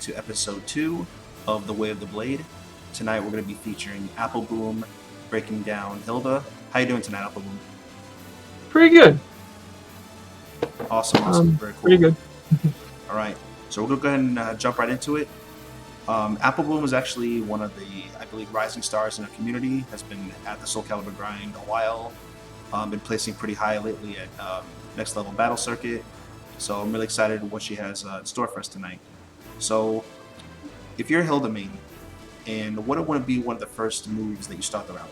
to episode 2 of The Way of the Blade. Tonight we're going to be featuring Apple Boom breaking down Hilde. How you doing tonight, Apple Boom? Pretty good. Awesome. Very cool. Pretty good. All right, so we're going to go ahead and jump right into it. Apple Boom is actually one of the, I believe, rising stars in our community. Has been at the Soul Calibur grind a while. Been placing pretty high lately at Next Level Battle Circuit. So I'm really excited what she has in store for us tonight. So, if you're a Hilde main, and what would be one of the first moves that you start the round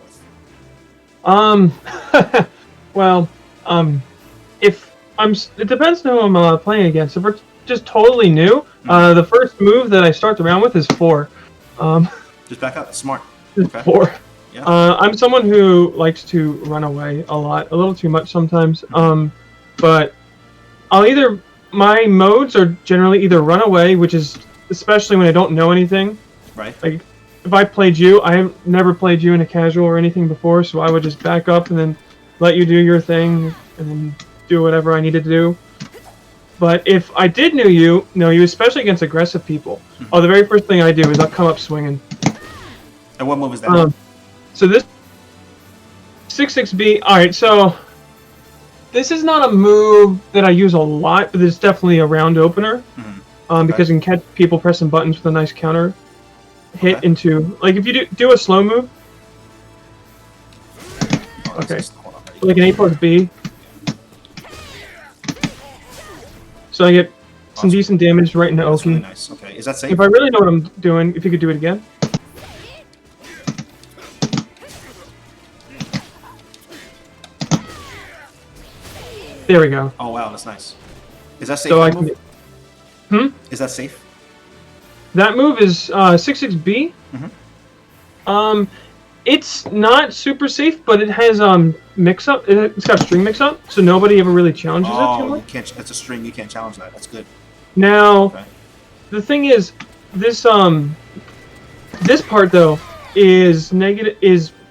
with? Well, if it depends on who I'm playing against. If we're just totally new, the first move that I start the round with is 4. Just back up. Smart. Okay. 4. Yeah. I'm someone who likes to run away a little too much sometimes. But my modes are generally either run away, which is especially when I don't know anything. Right. Like, if I played you, I have never played you in a casual or anything before, so I would just back up and then let you do your thing and then do whatever I needed to do. But if I did know you, especially against aggressive people, the very first thing I do is I'll come up swinging. And what move is that? So this 6-6B. All right, so this is not a move that I use a lot, but it's definitely a round opener. Because you can catch people pressing buttons with a nice counter hit into, like, if you do a slow move. Okay. Like an A plus B. So I get some decent damage right into Oki. Really nice. Okay, is that safe? If I really know what I'm doing, if you could do it again. There we go. Oh wow, that's nice. Is that safe? So Is that safe? That move is 6-6B. It's not super safe, but it has mix-up. It's got string mix-up, so nobody ever really challenges it too much. It's a string. You can't challenge that. That's good. Now, the thing is, this part though is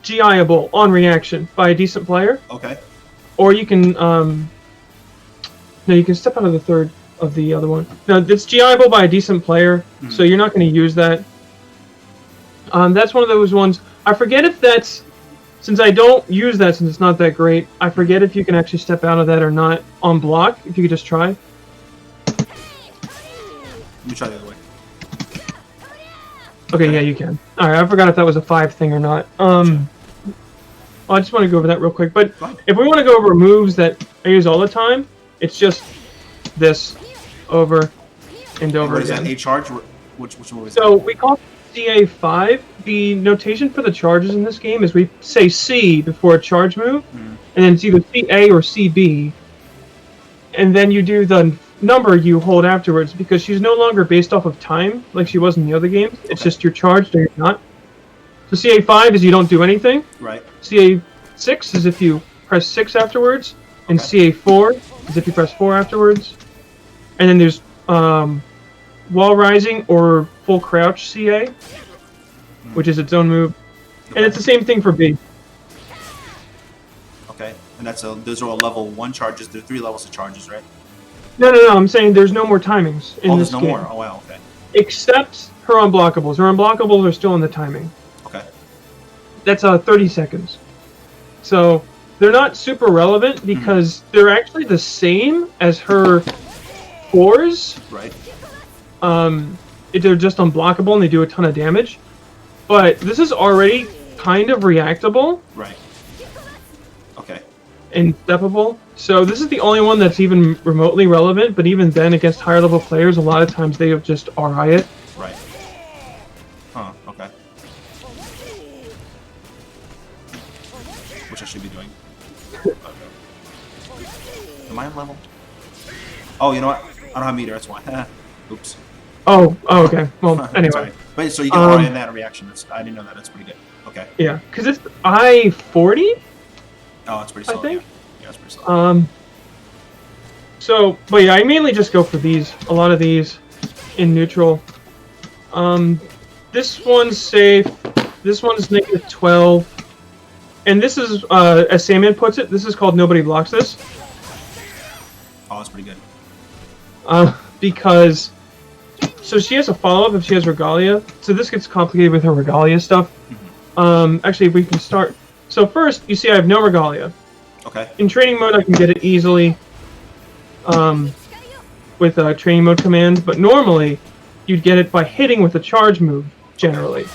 GI-able on reaction by a decent player. Okay. Or you can you can step out of the third of the other one. No, it's GI-able by a decent player, so you're not going to use that. That's one of those ones. I forget if that's, since I don't use that since it's not that great, I forget if you can actually step out of that or not on block, if you could just try. Let me try the other way. Okay, yeah, you can. Alright, I forgot if that was a 5 thing or not. I just want to go over that real quick, but if we want to go over moves that I use all the time, it's just this over and over again. Is that again. A charge? Which move is So that? we call it CA5. The notation for the charges in this game is we say C before a charge move, and then it's either CA or CB, and then you do the number you hold afterwards, because she's no longer based off of time like she was in the other games. It's just you're charged or you're not. So CA5 is you don't do anything. Right. CA6 is if you press 6 afterwards, and CA4 is if you press 4 afterwards. And then there's wall rising or full crouch CA, which is its own move, and it's the same thing for B. Okay, and those are all level 1 charges. There are 3 levels of charges, right? No. I'm saying there's no more timings in this game. There's no more. Oh wow. Okay. Except her unblockables. Her unblockables are still in the timing. Okay. That's 30 seconds. So they're not super relevant because they're actually the same as her 4s. Right. They're just unblockable and they do a ton of damage. But this is already kind of reactable. Right. Okay. And steppable. So this is the only one that's even remotely relevant, but even then against higher level players, a lot of times they just RI it. Right. Huh, okay. Which I should be doing. Okay. Am I on level? Oh, you know what? I don't have meter, that's why. Oops. Oh, okay. Well, anyway. But so you can RI in that reaction. I didn't know that. That's pretty good. Okay. Yeah, because it's I-40? Oh, that's pretty solid. I think. Yeah, that's pretty solid. But yeah, I mainly just go for these. A lot of these in neutral. This one's safe. This one's -12. And this is, as Sandman puts it, this is called Nobody Blocks This. Oh, that's pretty good. Because so she has a follow-up if she has Regalia. So this gets complicated with her Regalia stuff. Actually, if we can start. So first, you see I have no Regalia. Okay. In training mode, I can get it easily with a training mode command, but normally you'd get it by hitting with a charge move, generally.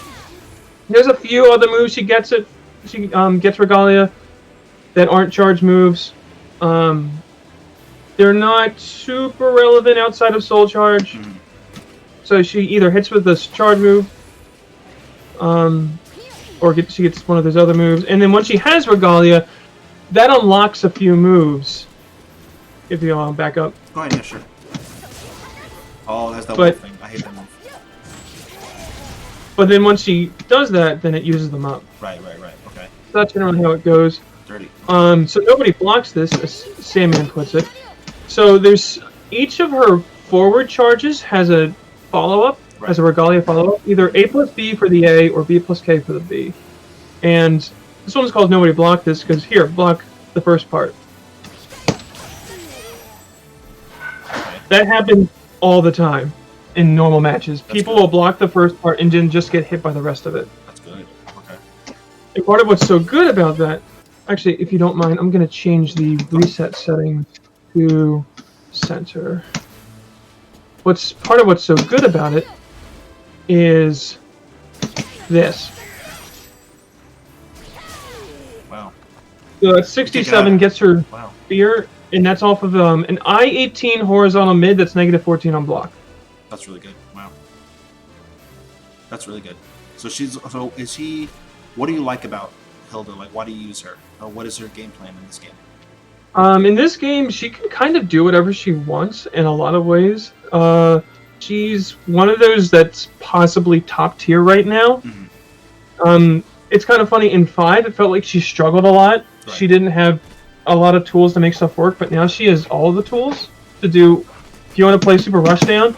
There's a few other moves she gets it. She gets Regalia that aren't charge moves. They're not super relevant outside of Soul Charge. So she either hits with this charge move, or she gets one of those other moves. And then once she has Regalia, that unlocks a few moves. If you back up. Go ahead, yeah, sure. Oh, that's that wolf thing. I hate that move. But then once she does that, then it uses them up. Right, okay. So that's generally how it goes. Dirty. So nobody blocks this, as Sandman puts it. So there's each of her forward charges has a follow-up, has a Regalia follow-up, either A plus B for the A or B plus K for the B. And this one's called Nobody Block This, because here, block the first part. Okay. That happens all the time in normal matches. People will block the first part and then just get hit by the rest of it. That's good. Okay. And part of what's so good about that, actually, if you don't mind, I'm going to change the reset settings to center. Part of what's so good about it is this. Wow. So at 67 gets her Wow. spear, and that's off of an I-18 horizontal mid that's -14 on block. That's really good. Wow. That's really good. So is she? What do you like about Hilde? Like, why do you use her? Or what is her game plan in this game? In this game, she can kind of do whatever she wants in a lot of ways. She's one of those that's possibly top tier right now. It's kind of funny, in 5, it felt like she struggled a lot. Right. She didn't have a lot of tools to make stuff work, but now she has all the tools to do. If you want to play Super Rushdown,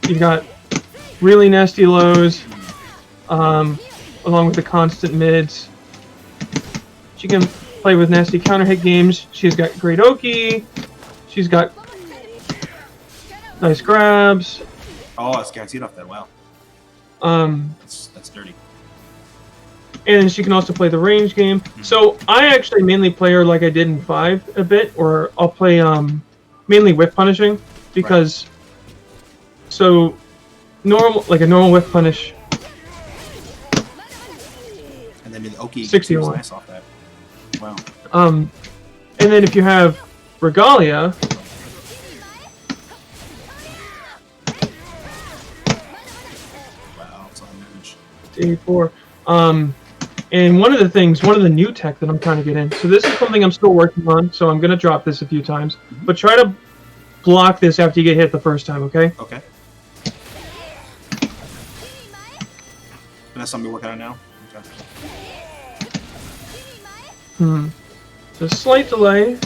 you've got really nasty lows, along with the constant mids. She can play with nasty counter hit games. She's got great Oki. She's got nice grabs. Oh, I can't see it off that. Wow. That's dirty. And she can also play the range game. So I actually mainly play her like I did in 5 a bit, or I'll play mainly whiff punishing, because so a normal whiff punish. And then the Oki 61. Nice off that. Wow. And then if you have Regalia, wow, it's on damage. 84. And one of the new tech that I'm trying to get in. So this is something I'm still working on. So I'm gonna drop this a few times, but try to block this after you get hit the first time. Okay. Okay. And that's something you're working on now. Okay. There's a slight delay.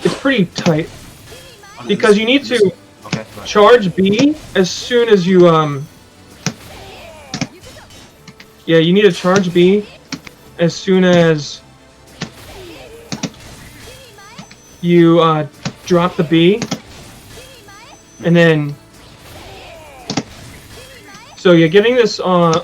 It's pretty tight because you need to charge B as soon as you yeah, you need to charge B as soon as you drop the B, and then so yeah, getting this on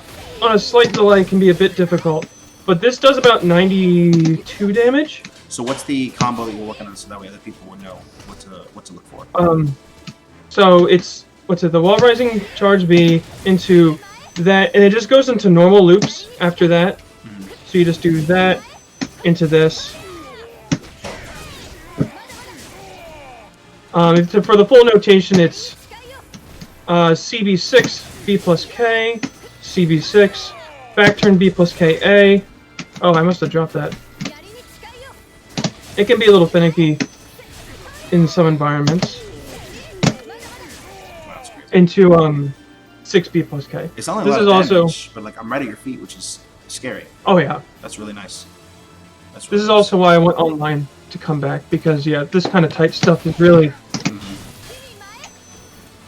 a slight delay can be a bit difficult. But this does about 92 damage. So what's the combo that you're working on, so that way other people would know what to look for? So it's the wall rising charge B into that, and it just goes into normal loops after that. So you just do that into this. For the full notation, it's CB6 B plus K, CB6 back turn B plus KA. Oh, I must have dropped that. It can be a little finicky in some environments. Into 6B plus K. It's only a lot of damage, but like I'm right at your feet, which is scary. Oh yeah, that's really nice. That's really this is nice. Also why I went online to come back, because yeah, this kind of tight stuff is really,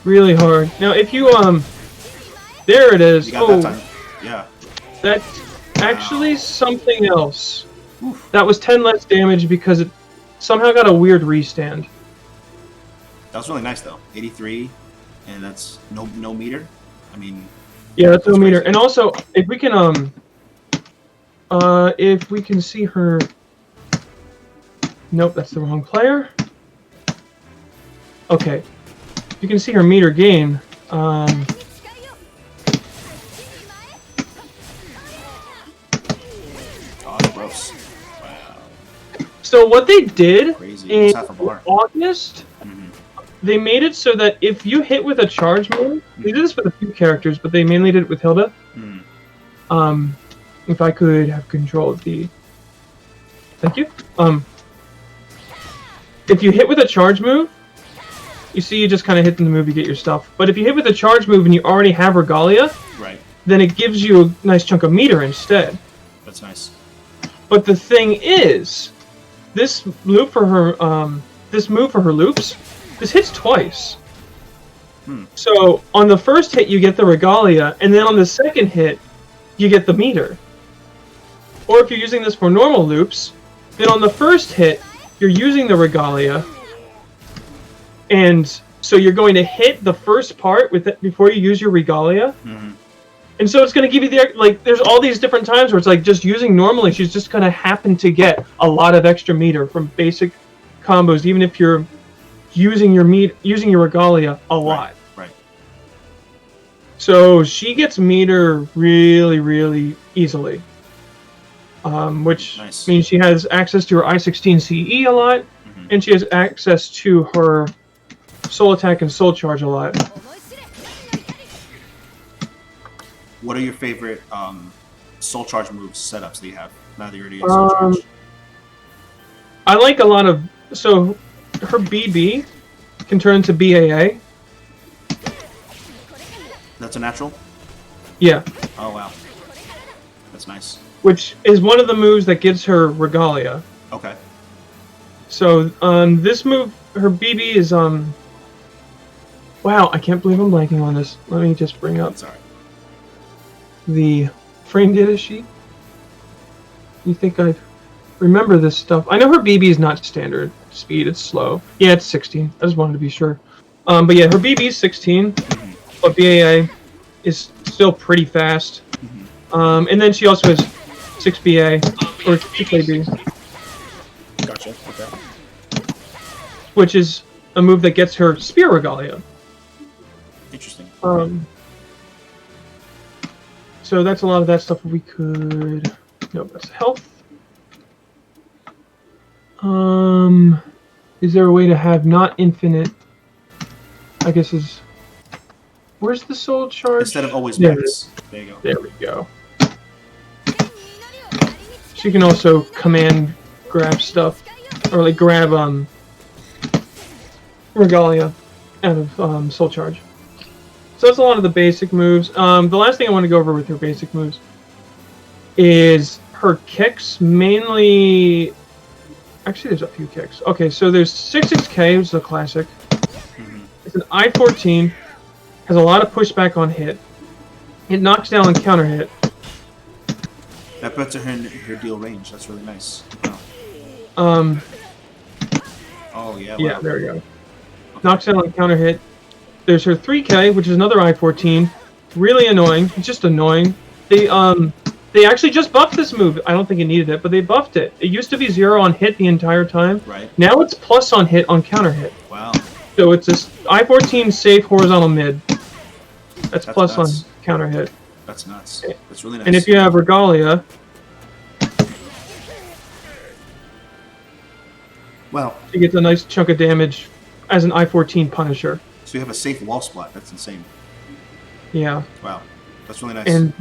really hard. Now if you there it is. You got that time. Yeah. That's actually something else. Oof. That was 10 less damage because it somehow got a weird restand. That was really nice though. 83, and that's no meter. I mean, Yeah, that's no meter. crazy. And also, if we can see her. Nope, that's the wrong player. Okay, you can see her meter gain. Oh, that's gross. Wow. So what they did Crazy. in Almost half a bar. August, they made it so that if you hit with a charge move, they did this with a few characters, but they mainly did it with Hilde. If I could have control of the... Thank you. If you hit with a charge move, you see you just kind of hit the move, you get your stuff. But if you hit with a charge move and you already have Regalia, Right. then it gives you a nice chunk of meter instead. That's nice. But the thing is, this loop for her, this move for her loops, this hits twice. So on the first hit you get the Regalia, and then on the second hit you get the meter. Or if you're using this for normal loops, then on the first hit you're using the Regalia, and so you're going to hit the first part with it before you use your Regalia. And so it's going to give you the, there's all these different times where it's like just using normally, she's just going to happen to get a lot of extra meter from basic combos, even if you're using your Regalia a lot. Right. So she gets meter really, really easily. Which means she has access to her I-16 CE a lot, and she has access to her Soul Attack and Soul Charge a lot. What are your favorite Soul Charge moves setups that you have now that you're already in Soul Charge? I like a lot of... So, her BB can turn into BAA. That's a natural? Yeah. Oh, wow. That's nice. Which is one of the moves that gives her Regalia. Okay. So, this move, her BB is, Wow, I can't believe I'm blanking on this. Let me just bring up the frame data sheet. You think I remember this stuff? I know her BB is not standard speed, it's slow. Yeah, it's 16. I just wanted to be sure. But yeah, her BB is 16, but BAA is still pretty fast. And then she also has 6 BA, or 6 AB. Gotcha, okay. Which is a move that gets her Spear Regalia. Interesting. So that's a lot of that stuff we could... Nope, that's health. Is there a way to have not infinite... I guess is... Where's the soul charge? Instead of always max. There you go. There we go. She can also command grab stuff, or like grab Regalia out of soul charge. So that's a lot of the basic moves. The last thing I want to go over with her basic moves is her kicks. Mainly, actually, there's a few kicks. Okay, so there's 66K, which is a classic. It's an I-14. Has a lot of pushback on hit. It knocks down and counter hit. That puts her in her deal range. That's really nice. Wow. Oh yeah. Yeah, wow. there we go. Knocks down and counter hit. There's her 3K, which is another I-14. Really annoying. It's just annoying. They actually just buffed this move. I don't think it needed it, but they buffed it. It used to be 0 on hit the entire time. Right. Now it's plus on hit on counter hit. Wow. So it's this I-14 safe horizontal mid. That's plus nuts. On counter hit. That's nuts. That's really nice. And if you have Regalia... Well, she gets a nice chunk of damage as an I-14 Punisher. So you have a safe wall spot. That's insane. Yeah. Wow. That's really nice. And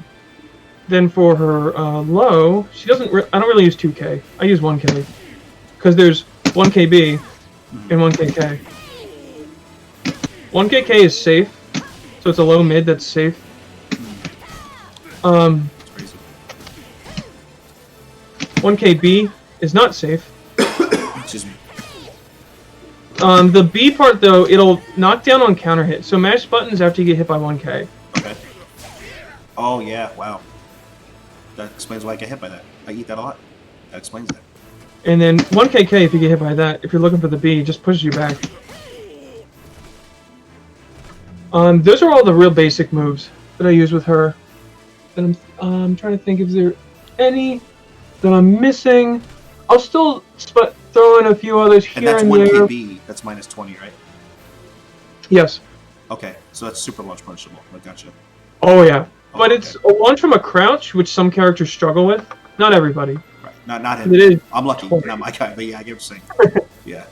then for her low, she doesn't... I don't really use 2K. I use 1K. Because there's 1KB and 1KK. 1KK is safe. So it's a low mid that's safe. That's crazy. 1KB is not safe. Excuse me. The B part, though, it'll knock down on counter hit. So mash buttons after you get hit by 1K. Okay. Oh, yeah. Wow. That explains why I get hit by that. I eat that a lot. That explains that. And then 1KK, if you get hit by that, if you're looking for the B, just pushes you back. Those are all the real basic moves that I use with her. And I'm trying to think if there any that I'm missing. I'll still throw in a few others here and that's and 1 there. KB. That's minus 20, right? Yes. Okay, so that's super launch punishable. I gotcha. Oh yeah, but okay. it's a launch from a crouch, which some characters struggle with. Not everybody. Right. Not him. It is. I'm lucky. Not my guy, but yeah, I get what you're saying. Yeah.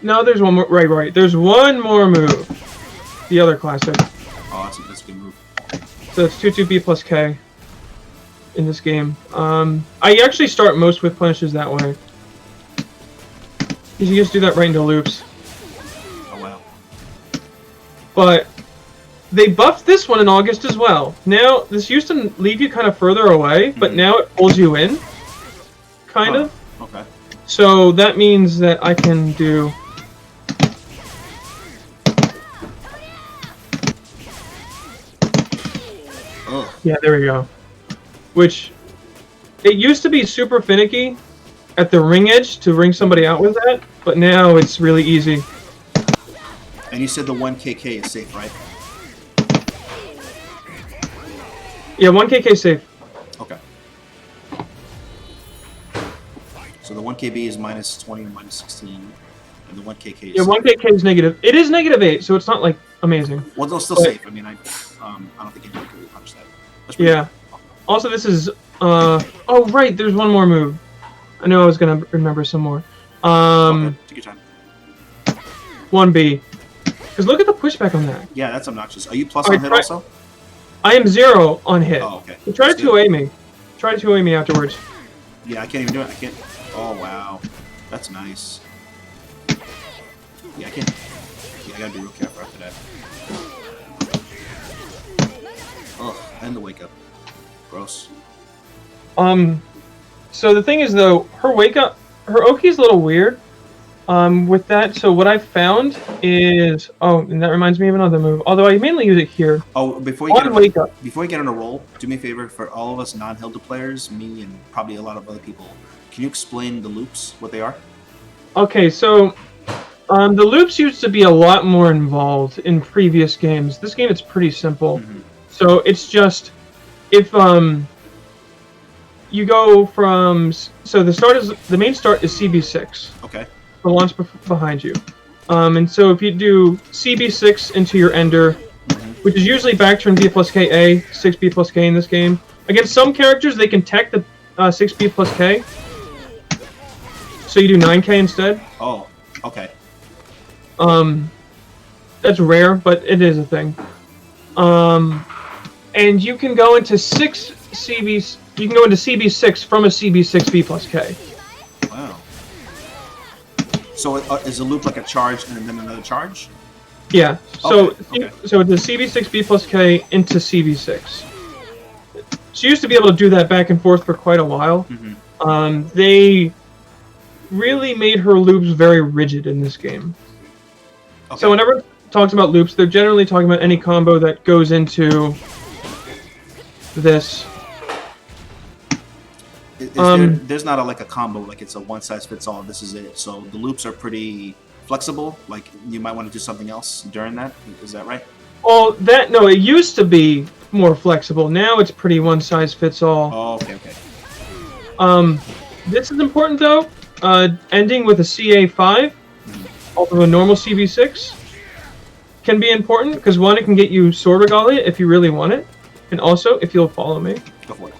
No, there's one more. Right. There's one more move. The other classic. Oh, that's a good move. So it's 2-2B plus K in this game. I actually start most with punishes that way. You can just do that right into loops. Oh, wow. But they buffed this one in August as well. Now, this used to leave you kind of further away, but now it pulls you in. Kind of. Okay. So that means that I can do... Ugh. Yeah, there we go. Which, it used to be super finicky at the ring edge to ring somebody out with that, but now it's really easy. And you said the 1KK is safe, right? Yeah, 1KK safe. Okay. So the 1KB is minus 20 or minus 16, and the 1KK is Yeah, 1KK is negative. It is -8, so it's not like amazing. Well, it's still safe. I mean, I don't think anyone can really punch that. That's Yeah. Cool. Also, this is oh right, there's one more move. I knew I was gonna remember some more. Okay, take your time. 1B. Because look at the pushback on that. Yeah, that's obnoxious. Are you plus on hit also? I am 0 on hit. Oh, okay. So try to 2A me. Try to 2A me afterwards. Yeah, I can't even do it. I can't. Oh, wow. That's nice. Yeah, I can't. Yeah, I gotta be real careful after that. Ugh, and the wake up. Gross. So the thing is though, her Oki's a little weird. With that, so what I've found is, and that reminds me of another move. Although I mainly use it here. Oh, before you get on a roll, do me a favor for all of us non-Hilde players, me and probably a lot of other people. Can you explain the loops, what they are? Okay, so the loops used to be a lot more involved in previous games. This game it's pretty simple. So it's just if you go from the main start is CB6. Okay. The launch behind you. And so if you do CB6 into your ender, which is usually back turn B plus KA, 6B plus K in this game. Against some characters, they can tech the 6B plus K. So you do 9K instead. Oh, okay. That's rare, but it is a thing. And you can go into you can go into CB6 from a CB6B plus K. Wow. So is a loop like a charge and then another charge? Yeah. So okay. So it's a CB6B plus K into CB6. She used to be able to do that back and forth for quite a while. They really made her loops very rigid in this game. Okay. So whenever it talks about loops, they're generally talking about any combo that goes into this. There's not like a combo, like it's a one-size-fits-all, this is it. So the loops are pretty flexible, like you might want to do something else during that. Is that right? Well, it used to be more flexible. Now it's pretty one-size-fits-all. Oh, okay. This is important, though. Ending with a CA5, although a normal CB6, can be important, because one, it can get you Sword Regalia if you really want it, and also, if you'll follow me. Go for it.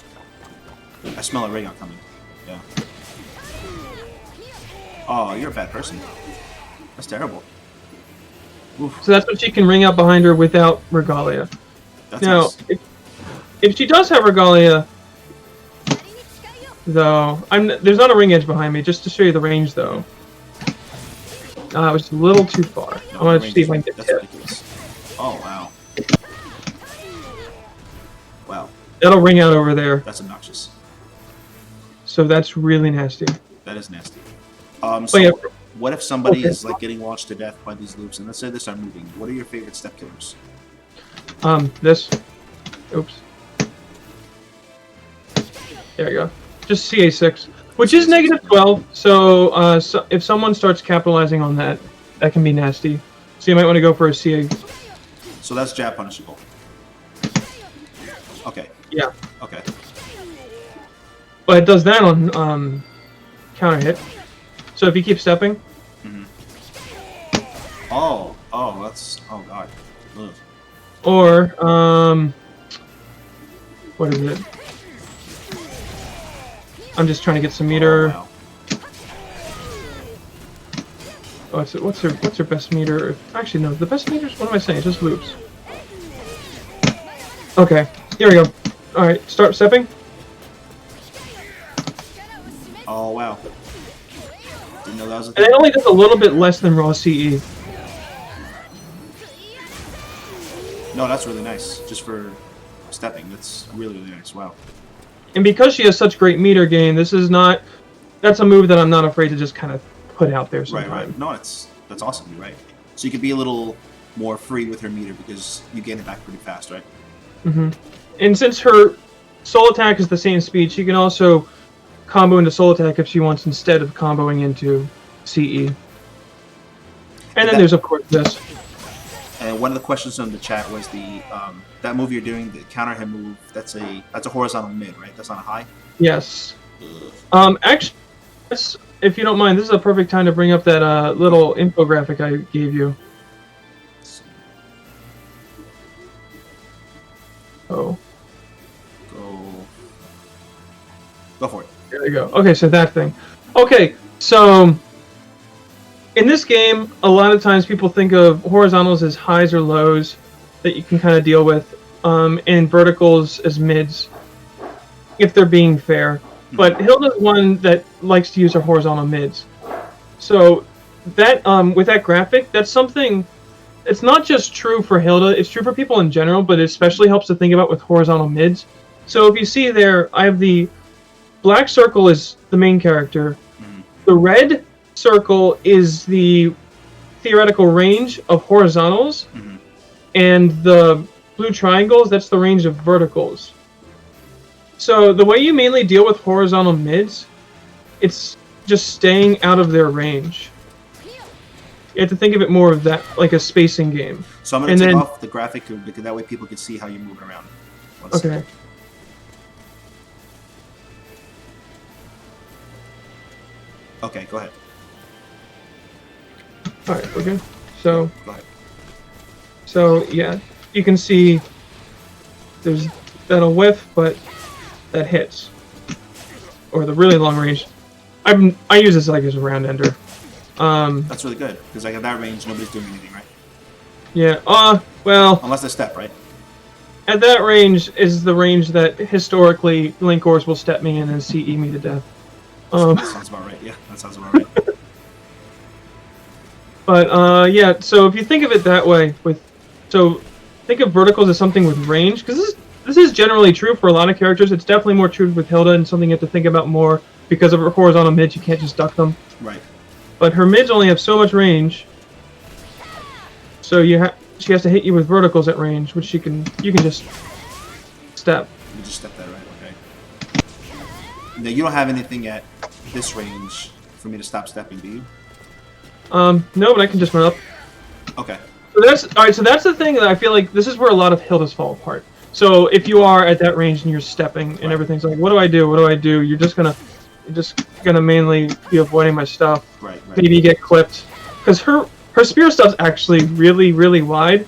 I smell a Raygon coming. Yeah. Oh, you're a bad person. That's terrible. Oof. So that's what she can ring out behind her without Regalia. That's now, nice. if she does have Regalia, though, there's not a ring edge behind me, just to show you the range, though. It was a little too far. No, I want to see if I can get that's ridiculous. Oh, wow. Wow. That'll ring out over there. That's obnoxious. So that's really nasty. That is nasty. So yeah. What if somebody is like getting launched to death by these loops, and let's say they start moving? What are your favorite step killers? This. Oops. There you go. Just CA6, which is -12. So if someone starts capitalizing on that, that can be nasty. So you might want to go for a CA. So that's jab punishable. Okay. Yeah. Okay. But it does that on counter hit. So if you keep stepping. Oh, that's god. Ugh. Or what is it? I'm just trying to get some meter. Oh, wow. What's her best meter? Actually, no. The best meters. What am I saying? It's just loops. Okay. Here we go. All right. Start stepping. Oh wow. Didn't know that was a And thing. it only does a little bit less than raw CE. No, that's really nice. Just for stepping. That's really nice. Wow. And because she has such great meter gain, this is not. That's a move that I'm not afraid to just kind of put out there sometimes. Right. No, that's awesome. You're right. So you can be a little more free with her meter because you gain it back pretty fast, right? Mm-hmm. And since her soul attack is the same speed, she can also combo into soul attack if she wants instead of comboing into CE. And then there's of course this. And one of the questions in the chat was the that move you're doing, the counter hit move. That's a horizontal mid, right? That's not a high. Yes. Actually, if you don't mind, this is a perfect time to bring up that little infographic I gave you. Oh. Go for it. There we go. Okay, so that thing. Okay, so in this game, a lot of times people think of horizontals as highs or lows that you can kind of deal with, and verticals as mids, if they're being fair. But Hilda's one that likes to use her horizontal mids. So that with that graphic, that's something. It's not just true for Hilda; it's true for people in general, but it especially helps to think about with horizontal mids. So if you see there, I have the black circle is the main character. The red circle is the theoretical range of horizontals, and the blue triangles, that's the range of verticals. So the way you mainly deal with horizontal mids, it's just staying out of their range. You have to think of it more of that like a spacing game. So I'm going to take off the graphic because that way people can see how you're moving around. Okay. Okay, go ahead. Alright, we're good. So, go ahead. So, yeah, you can see there's that'll whiff, but that hits. Or the really long range. I use this like as a round ender. That's really good, because like at that range, nobody's doing anything, right? Yeah, well... Unless they step, right? At that range is the range that historically Linkors will step me in and CE me to death. That sounds about right, yeah. That sounds about right. But, yeah, so if you think of it that way, so think of verticals as something with range, because this is generally true for a lot of characters. It's definitely more true with Hilda and something you have to think about more because of her horizontal mids. You can't just duck them. Right. But her mids only have so much range, so she has to hit you with verticals at range, which you can just step. You just step that right, okay. Now you don't have anything at this range for me to stop stepping, do you? No, but I can just run up. Okay. So that's alright. So that's the thing that I feel like this is where a lot of Hildas fall apart. So if you are at that range and you're stepping and everything's like, what do I do? What do I do? You're just gonna mainly be avoiding my stuff. Right. Maybe get clipped, because her spear stuff's actually really, really wide.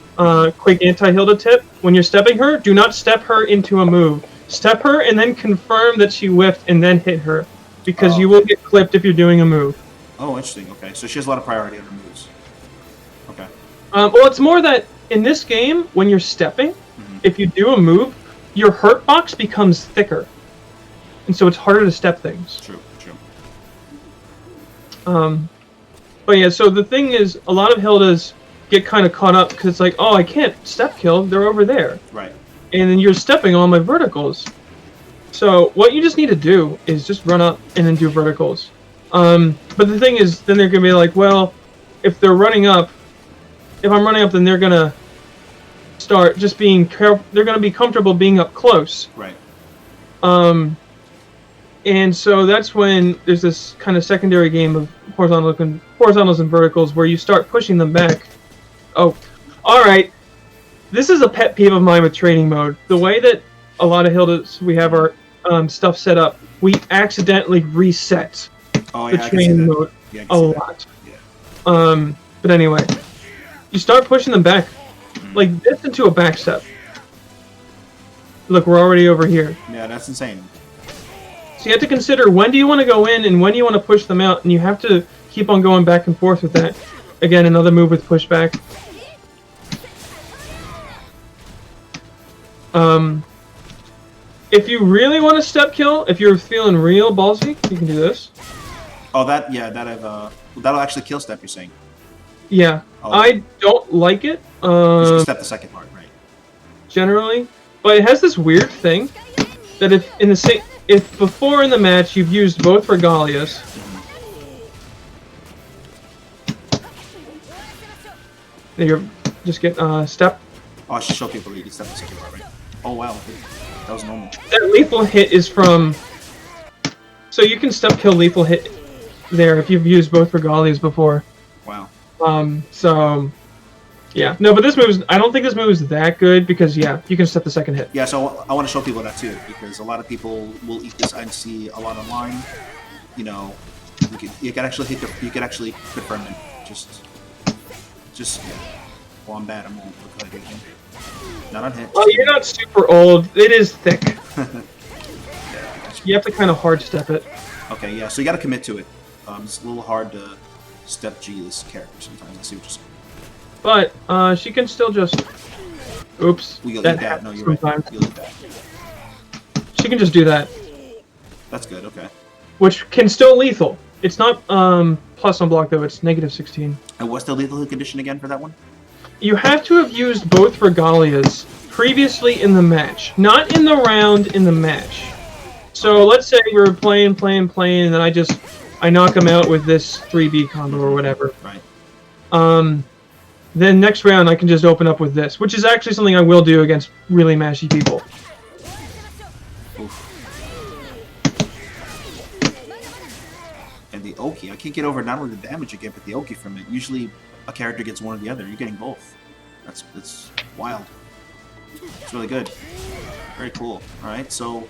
Quick anti-Hilda tip: when you're stepping her, do not step her into a move. Step her and then confirm that she whiffed and then hit her, because you will get clipped if you're doing a move. Oh, interesting. Okay, so she has a lot of priority on her moves. Okay. Well, it's more that in this game, when you're stepping, if you do a move, your hurt box becomes thicker, and so it's harder to step things. True. But yeah, so the thing is, a lot of Hildas get kind of caught up because it's like, oh, I can't step kill, they're over there. Right. And then you're stepping on my verticals. So what you just need to do is just run up and then do verticals. But the thing is, then they're going to be like, well, if I'm running up, then they're going to start just being careful. They're going to be comfortable being up close. Right. And so that's when there's this kind of secondary game of horizontals and verticals where you start pushing them back Oh, all right. This is a pet peeve of mine with training mode. The way that a lot of Hildes we have our stuff set up, we accidentally reset the training mode a lot. Yeah. But anyway, you start pushing them back, like this into a back step. Look, we're already over here. Yeah, that's insane. So you have to consider when do you want to go in and when do you want to push them out, and you have to keep on going back and forth with that. Again, another move with pushback. If you really want to step kill, if you're feeling real ballsy, you can do this. Oh, that'll actually kill step, you're saying? Yeah. Oh. I don't like it. You should step the second part, right? Generally. But it has this weird thing that if before in the match you've used both regalias, you just get step. Oh, I should show people that you can step the second part, right? Oh wow, that was normal. That lethal hit is from. So you can step kill lethal hit there if you've used both regalias before. Wow. So. Yeah, no, but this move I don't think this move is that good because, yeah, you can step the second hit. Yeah, so I want to show people that too because a lot of people will eat this. I see a lot online. You know, you can actually you can actually confirm it. Just yeah. Well, I'm bad. I'm gonna look like again. Not on hit. Well, you're not super old. It is thick. Yeah, you have to kind of hard step it. Okay, yeah, so you got to commit to it. It's a little hard to step G this character sometimes. I see what you're saying. But she can still just. Oops. You'll eat that. No, you're right. You'll eat that. She can just do that. That's good. Okay. Which can still lethal. It's not plus on block though. It's -16. And what's the lethal condition again for that one? You have to have used both regalias previously in the match, not in the round. In the match. So let's say we were playing, and then I knock him out with this 3B combo or whatever. Right. Then next round I can just open up with this, which is actually something I will do against really mashy people. Oof. And the Oki, I can't get over not only the damage you get, but the Oki from it. Usually a character gets one or the other. You're getting both. That's wild. It's really good. Very cool. All right, so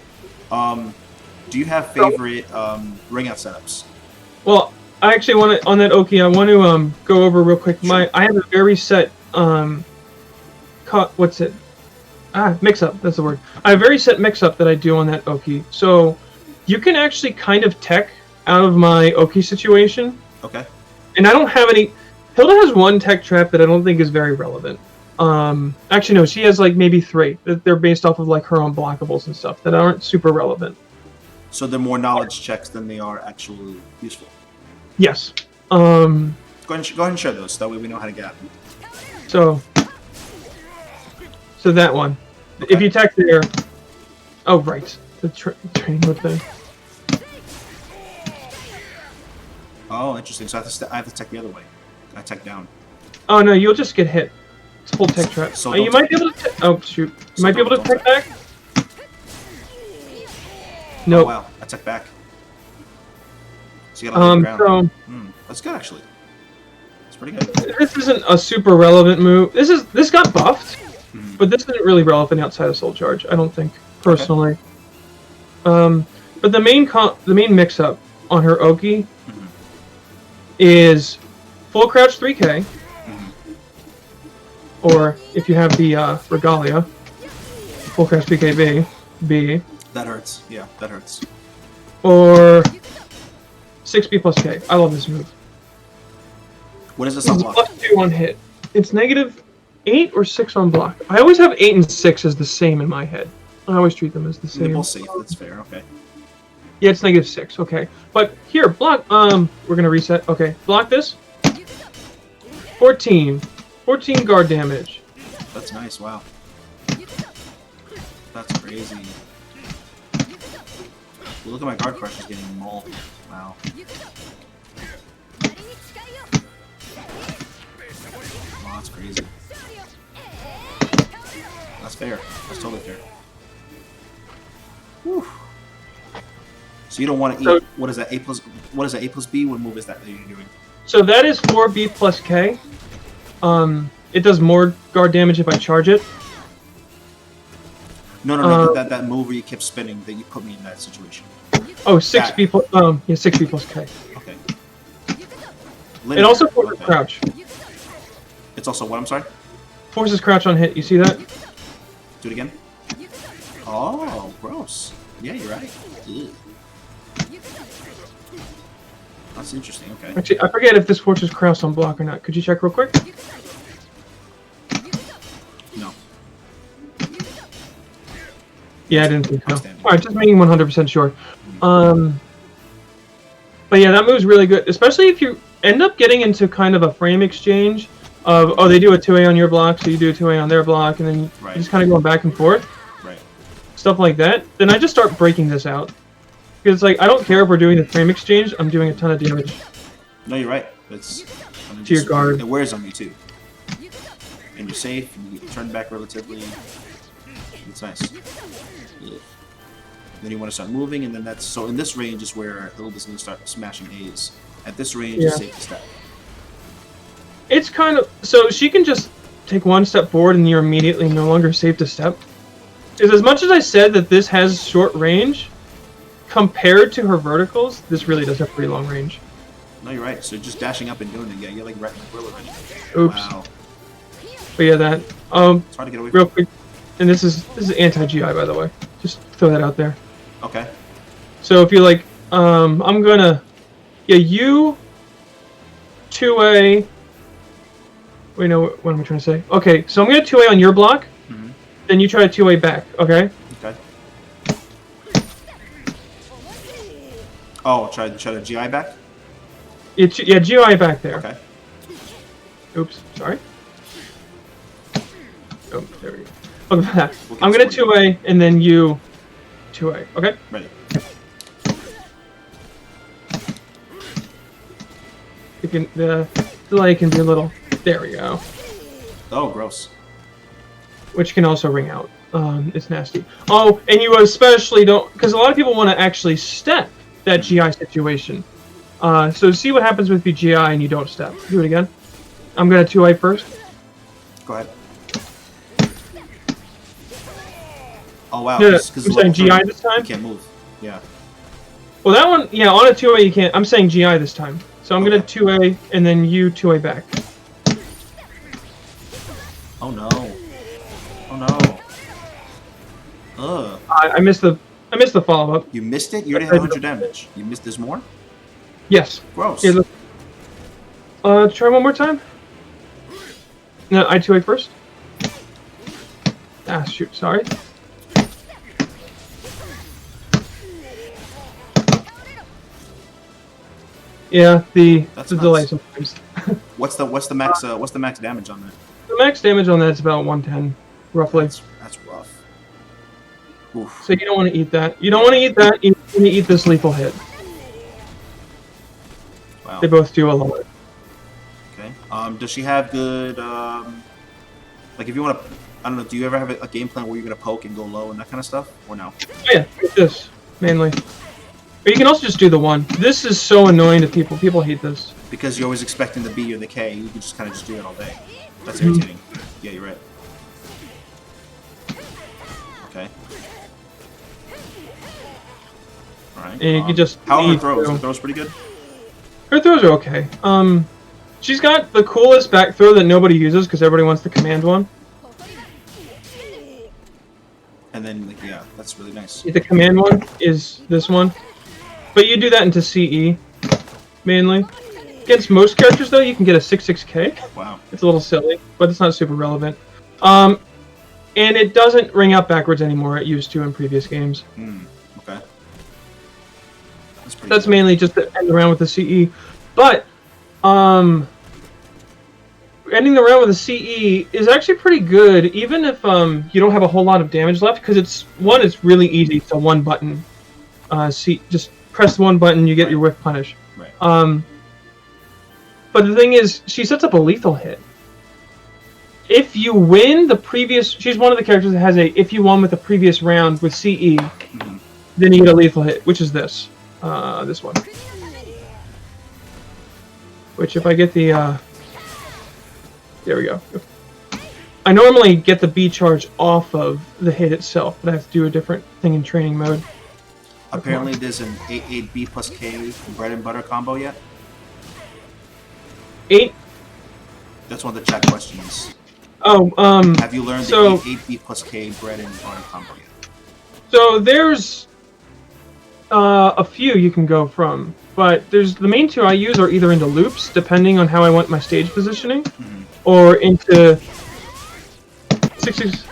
do you have favorite ring out setups? Well, I actually want to, on that Oki, I want to go over real quick. Sure. I have a very set mix-up. That's the word. I have a very set mix-up that I do on that Oki. So you can actually kind of tech out of my Oki situation. Okay. And I don't have any. Hilde has one tech trap that I don't think is very relevant. Actually, no, she has like maybe 3. They're based off of like her own blockables and stuff that aren't super relevant. So they're more knowledge checks than they are actually useful. Yes. Go ahead and share those. That way we know how to get them. So that one. Okay. If you tech there. Oh right, the training mode thing. Oh, interesting. So I have to tech the other way. I tech down. Oh no, you'll just get hit. It's full tech trap. So you might be able to. Oh shoot! You might be able to tech back. No. Oh, wow, I tech back. So you gotta leave the ground. That's good actually. It's pretty good. This isn't a super relevant move. This got buffed, but this isn't really relevant outside of Soul Charge. I don't think personally. Okay. But the main mix-up on her Oki is full crouch 3K, or if you have the Regalia, full crouch 3K B. That hurts. Yeah, that hurts. Or 6B plus K. I love this move. What is this on block? +2 on hit. It's -8 or 6 on block. I always have 8 and 6 as the same in my head. I always treat them as the same. They're both safe. That's fair. Okay. Yeah, it's -6. Okay, but here block. We're gonna reset. Okay, block this. 14 guard damage. That's nice. Wow. That's crazy. Well, look at my guard crush is getting mauled. Wow. Wow, that's crazy. That's fair. That's totally fair. Whew. So you don't want to eat. What is that? What is that? A plus B? What move is that you're doing? So that is 4B plus K. it does more guard damage if I charge it. No. That move where you kept spinning, that you put me in that situation. Oh, 6B plus, yeah, 6B plus K. Okay. It also forces crouch. It's also what, I'm sorry? Forces crouch on hit, you see that? Do it again. Oh, gross. Yeah, you're right. Ew. That's interesting, okay. Actually, I forget if this forces crouch on block or not. Could you check real quick? No. Yeah, I didn't think so. Alright, just making 100% sure. But yeah, that move's really good, especially if you end up getting into kind of a frame exchange of, oh, they do a 2A on your block, so you do a 2A on their block, and then you just kind of going back and forth. Right. Stuff like that. Then I just start breaking this out. Because, like, I don't care if we're doing the frame exchange, I'm doing a ton of damage. No, you're right. It's to your guard. It wears on you, too. And you're safe, and you get turned back relatively. It's nice. Yeah. Then you want to start moving, and then that's... So in this range is where Hilde's going to start smashing A's. At this range, it's safe to step. It's kind of... So she can just take one step forward, and you're immediately no longer safe to step. Because as much as I said that this has short range, compared to her verticals, this really does have pretty long range. No, you're right. So just dashing up and doing it, yeah, you're like right in the grill already. Oops. Wow. But yeah, that... It's hard to get away from. Real quick, and this is anti-GI, by the way. Just throw that out there. Okay. So if you like, I'm gonna... Yeah, you... 2A... Wait, no, what am I trying to say? Okay, so I'm gonna 2A on your block, then you try to 2A back, okay? Okay. Oh, try to GI back? Yeah, GI back there. Okay. Oops, sorry. Oh, there we go. Look at that. I'm gonna 2A, and then you 2A, okay? Ready. You can, the delay can be a little... There we go. Oh, gross. Which can also ring out. It's nasty. Oh, and you especially don't... Because a lot of people want to actually step that GI situation. So see what happens with your GI and you don't step. Do it again. I'm going to 2A first. Go ahead. Oh, wow. No, I'm saying GI this time? You can't move. Yeah. Well, that one... Yeah, on a 2A you can't... I'm saying GI this time. So I'm going to 2A and then you 2A back. Oh, no. Oh, no. Ugh. I missed the follow-up. You missed it? You already had 100 damage. You missed this more? Yes. Gross. Yeah, look. Try one more time. No, I 2A first. Ah, shoot, sorry. Yeah, the delay sometimes. What's the max damage on that? The max damage on that is about 110, roughly. That's rough. Oof. So you don't want to eat that. You don't want to eat that. You want to eat this lethal hit. Wow. They both do a lot. Okay. Does she have good like if you want to, I don't know, do you ever have a game plan where you're gonna poke and go low and that kind of stuff, or no? Oh, yeah, like this mainly. But you can also just do the one. This is so annoying to people. People hate this. Because you're always expecting the B or the K. You can just kind of just do it all day. That's irritating. Yeah, you're right. Okay. All right. And you can just... How are her throws? Her throws pretty good? Her throws are okay. She's got the coolest back throw that nobody uses because everybody wants the command one. And then, like, yeah, that's really nice. The command one is this one. But you do that into CE, mainly. Against most characters, though, you can get a 6-6K. Wow. It's a little silly, but it's not super relevant. And it doesn't ring out backwards anymore. It used to in previous games. Okay. That's mainly just to end around with the CE. But, ending the round with a CE is actually pretty good, even if you don't have a whole lot of damage left, because it's really easy. It's a one button. Just press one button, you get your whiff punish. Right. But the thing is, she sets up a lethal hit. If you win the previous, she's one of the characters that has if you won with the previous round with CE, then you get a lethal hit, which is this one. Which if I get the, there we go. I normally get the B charge off of the hit itself, but I have to do a different thing in training mode. Apparently, there's an 8-8 B plus K bread and butter combo yet. 8? That's one of the chat questions. Oh, have you learned the 8 B plus K bread and butter combo yet? So there's a few you can go from, but there's the main two I use are either into loops, depending on how I want my stage positioning, or into 6-6.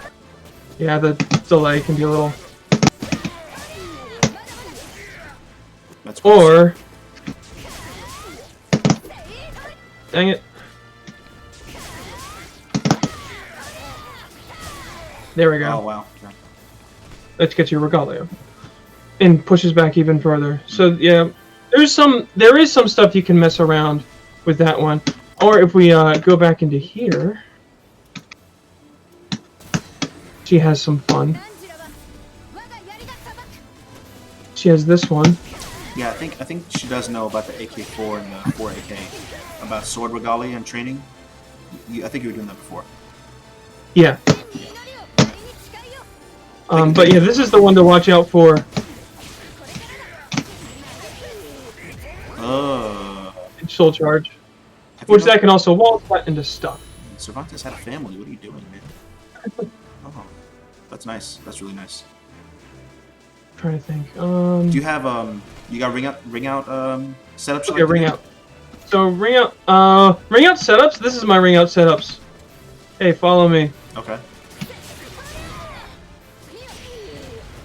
Yeah, the delay can be a little. That's or dang it. There we go. Oh wow. Okay. Let's get you Regalia. And pushes back even further. So yeah, there is some stuff you can mess around with that one. Or if we go back into here, she has some fun. She has this one. Yeah, I think she does know about the AK4 and the 4AK, about sword regalia and training. I think you were doing that before. Yeah. But yeah, this is the one to watch out for. Soul charge. Which that can also wall flat into stuff. Cervantes had a family. What are you doing, man? Oh, that's nice. That's really nice. I'm trying to think. Do you have you got ring out setups? Okay, ring out. So ring out setups. This is my ring out setups. Hey, follow me. Okay.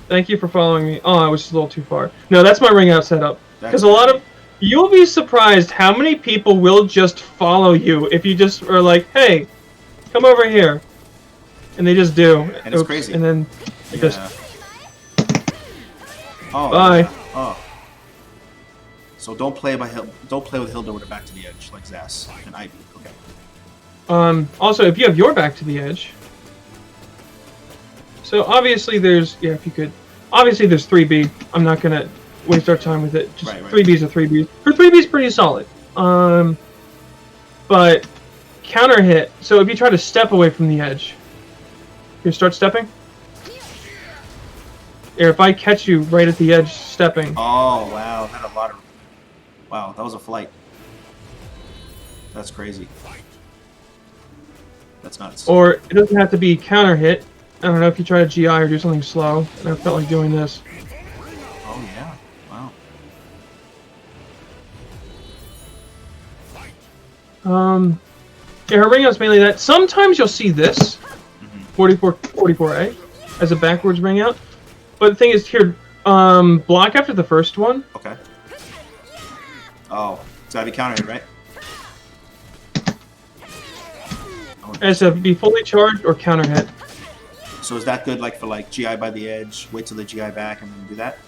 Thank you for following me. Oh, I was just a little too far. No, that's my ring out setup. Because a lot of you'll be surprised how many people will just follow you if you just are like, hey, come over here. And they just do. And it's crazy. And then they just... Oh, bye. Yeah. Oh. So don't play with Hilde with her back to the edge, like Zas and Ivy. Okay. Also, if you have your back to the edge... So obviously there's... Yeah, if you could... Obviously there's 3B. I'm not going to waste our time with it. Just right. 3Bs are 3Bs. For 3Bs, pretty solid. But counter hit. So if you try to step away from the edge, you start stepping. Or if I catch you right at the edge stepping. Oh wow, that a lot of. Wow, that was a flight. That's crazy. That's nuts. Or it doesn't have to be counter hit. I don't know if you try to GI or do something slow. And I felt like doing this. Oh yeah. Wow. Yeah, her ring out's mainly that. Sometimes you'll see this 44A as a backwards ring out. But the thing is here, block after the first one. Okay. Oh, it's gotta be countered, right? It has to be fully charged or counter hit. So is that good, like for like GI by the edge? Wait till the GI back and then do that.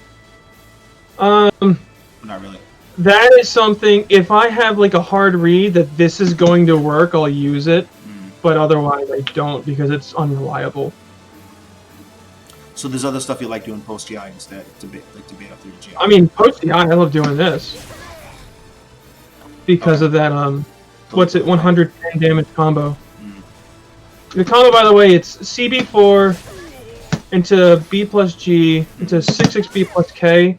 Not really. That is something. If I have like a hard read that this is going to work, I'll use it. But otherwise, I don't because it's unreliable. So there's other stuff you like doing post GI instead to bait after the GI. I mean, post GI, I love doing this because of that. What's it? 110 damage combo. The combo, by the way, it's CB4 into B plus G into 6B plus K.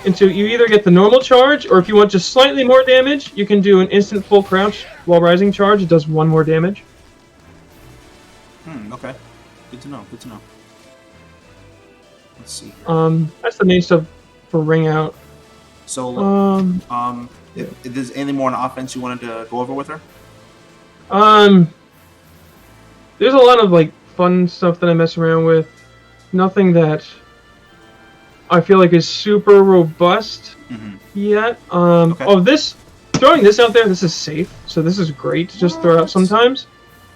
Into you either get the normal charge, or if you want just slightly more damage, you can do an instant full crouch while rising charge. It does 1 more damage. Okay. Good to know. Good to know. Let's see. That's the main stuff for ring out. So, if there's anything more on offense you wanted to go over with her? There's a lot of like fun stuff that I mess around with. Nothing that I feel like is super robust yet. Okay. Oh, throwing this out there, this is safe. So this is great to just throw out sometimes.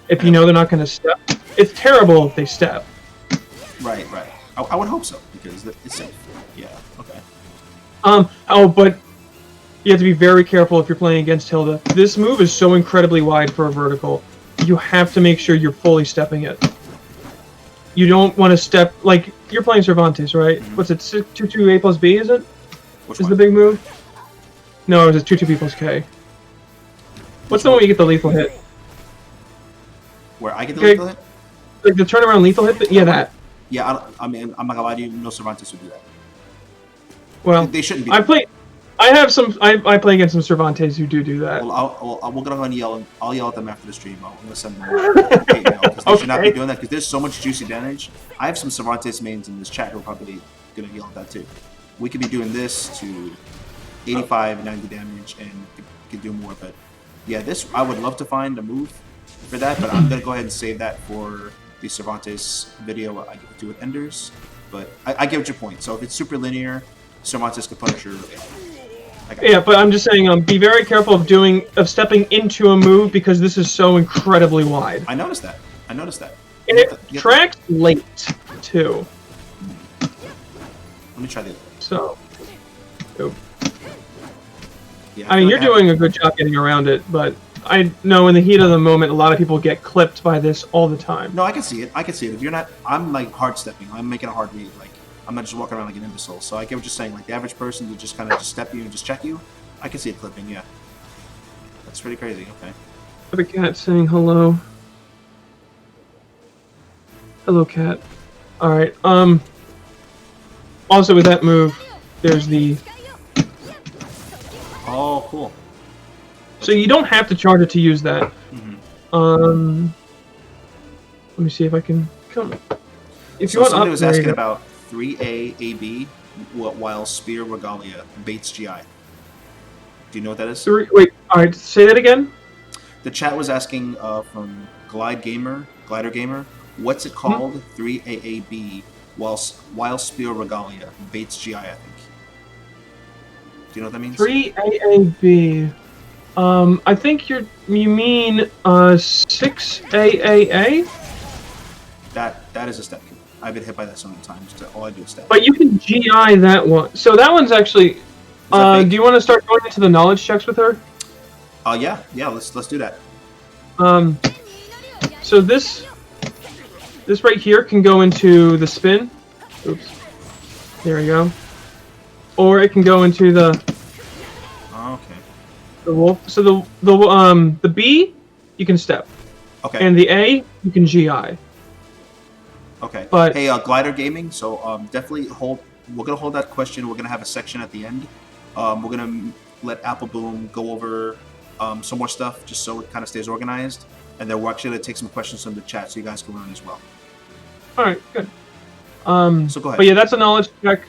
If you know they're not going to step. It's terrible if they step. Right. I would hope so, because it's safe. Yeah, okay. Oh, but you have to be very careful if you're playing against Hilde. This move is so incredibly wide for a vertical. You have to make sure you're fully stepping it. You don't want to step, like, you're playing Cervantes, right? What's it, 2-2A plus B, is it? Which is one? The big move? No, it's 2-2B plus K. What's the one where you get the lethal hit? Where I get the lethal hit? Like the turnaround lethal hit? Yeah, that. Yeah, I mean, I'm not gonna lie to you, no Cervantes would do that. Well, They shouldn't be. I play against some Cervantes who do that. Well, we're gonna go and yell. I'll yell at them after the stream. I'm gonna send them hate mail because they should not be doing that. Because there's so much juicy damage. I have some Cervantes mains in this chat who are probably gonna yell at that too. We could be doing this to 85, 90 damage, and could do more. But yeah, this I would love to find a move for that. But I'm gonna go ahead and save that for the Cervantes video I get to do with Enders. But I get your point. So if it's super linear, Cervantes could punish your. Yeah, but I'm just saying, be very careful of stepping into a move because this is so incredibly wide. I noticed that. And it tracks late too. Let me try the other one. So, yeah, I mean, you're doing a good job getting around it, but I know in the heat of the moment, a lot of people get clipped by this all the time. No, I can see it. If you're not, I'm like hard stepping. I'm making a hard read. Like I'm not just walking around like an imbecile. So I get what you're saying. Like the average person to just kind of just step you and just check you. I can see it clipping. Yeah, that's pretty crazy. Okay. I have a cat saying hello. Hello, cat. All right. Also, with that move, there's the. Oh, cool. So you don't have to charge it to use that. Mm-hmm. Let me see if I can come. If so you want somebody was asking it. about 3A AB while Spear Regalia baits GI. Do you know what that is? Wait, all right. Say that again. The chat was asking from Glider Gamer, what's it called? 3AAB while Spear Regalia baits GI. I think. Do you know what that means? 3AAB. I think you mean 6AAA. That is a step. I've been hit by that so many times. All I do is step. But you can GI that one. So that one's actually. Do you want to start going into the knowledge checks with her? Yeah. Let's do that. So this right here can go into the spin. Oops. There we go. Or it can go into the. Okay. The wolf. So the B, you can step. Okay. And the A, you can GI. Okay. But hey, Glider Gaming. So definitely hold. We're gonna hold that question. We're gonna have a section at the end. We're gonna let Apple Boom go over some more stuff, just so it kind of stays organized. And then we're actually gonna take some questions from the chat, so you guys can learn as well. All right. Good. So go ahead. But yeah, that's a knowledge check.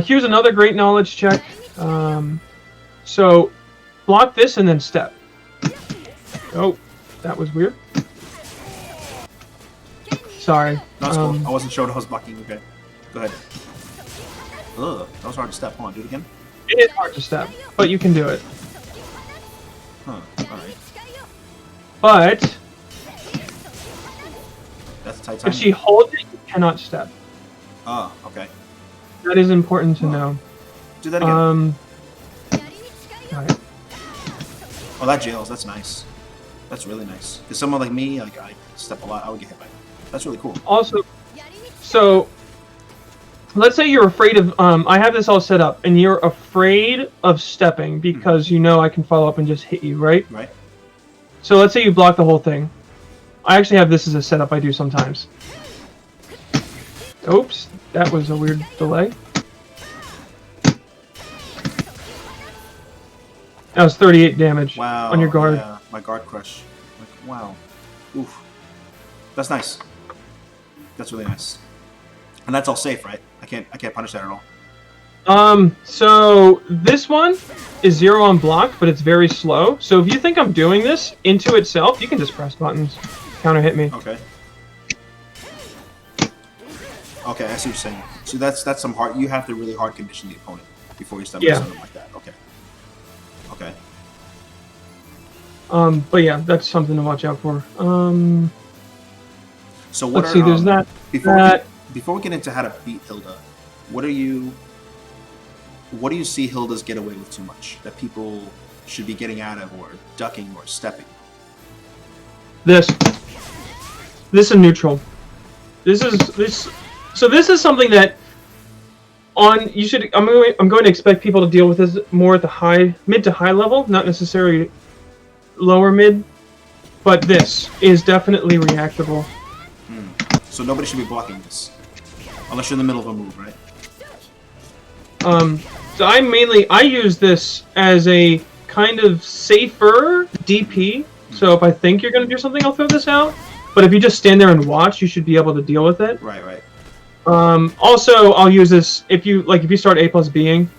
Here's another great knowledge check. So block this and then step. Oh, that was weird. Sorry. That's cool. I wasn't sure what I was blocking. Okay. Go ahead. Ugh, that was hard to step. Hold on, do it again. It is hard to step, but you can do it. Huh, alright. But that's a tight time. If she holds it, you cannot step. Oh, okay. That is important to know. Do that again. Alright. Oh, that jails. That's nice. That's really nice. Because someone like me, like I step a lot, I would get hit by that. That's really cool. Also, so let's say you're afraid of. I have this all set up, and you're afraid of stepping because you know I can follow up and just hit you, right? Right. So let's say you block the whole thing. I actually have this as a setup I do sometimes. Oops, that was a weird delay. That was 38 damage on your guard. Yeah, my guard crush. Like, wow. Oof. That's nice. That's really nice. And that's all safe, right? I can't punish that at all. So this one is 0 on block, but it's very slow. So if you think I'm doing this into itself, you can just press buttons. Counter hit me. Okay. Okay, I see what you're saying. So that's some hard. You have to really hard condition the opponent before you step on something like that. Okay. Okay. But yeah, that's something to watch out for. So what let's see. There's that. Before we get into how to beat Hilde, what do you see Hilda's get away with too much that people should be getting out of, or ducking, or stepping? This is neutral. This is something that I'm going to expect people to deal with this more at the mid to high level, not necessarily lower mid, but this is definitely reactable. So nobody should be blocking this. Unless you're in the middle of a move, right? So I use this as a kind of safer DP. So if I think you're going to do something, I'll throw this out. But if you just stand there and watch, you should be able to deal with it. Right, right. Also, I'll use this if you start A plus Bing.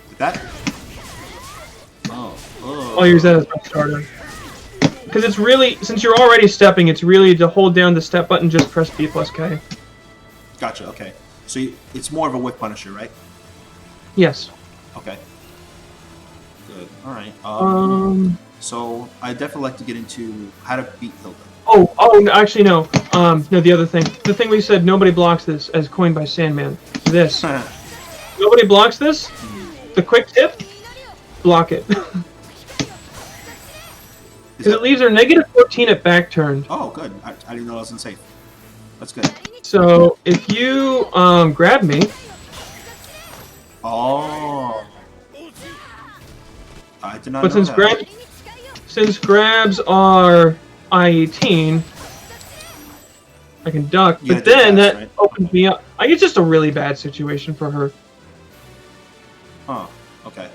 Like that? Oh. I'll use that as my starter. Because it's really, since you're already stepping, it's really to hold down the step button, just press B plus K. Gotcha, okay. So it's more of a whip punisher, right? Yes. Okay. Good. Alright. So I definitely like to get into how to beat Hilde. Oh, no, actually, no. No, the other thing. The thing we said, nobody blocks this, as coined by Sandman. This. Nobody blocks this. The quick tip, block it. Because it leaves her -14 at back turn. Oh, good. I didn't know that was unsafe. That's good. So, if you grab me... Oh. I did not But know since grabs are I-18, I can duck. But then that opens me up. It's just a really bad situation for her. Oh, okay.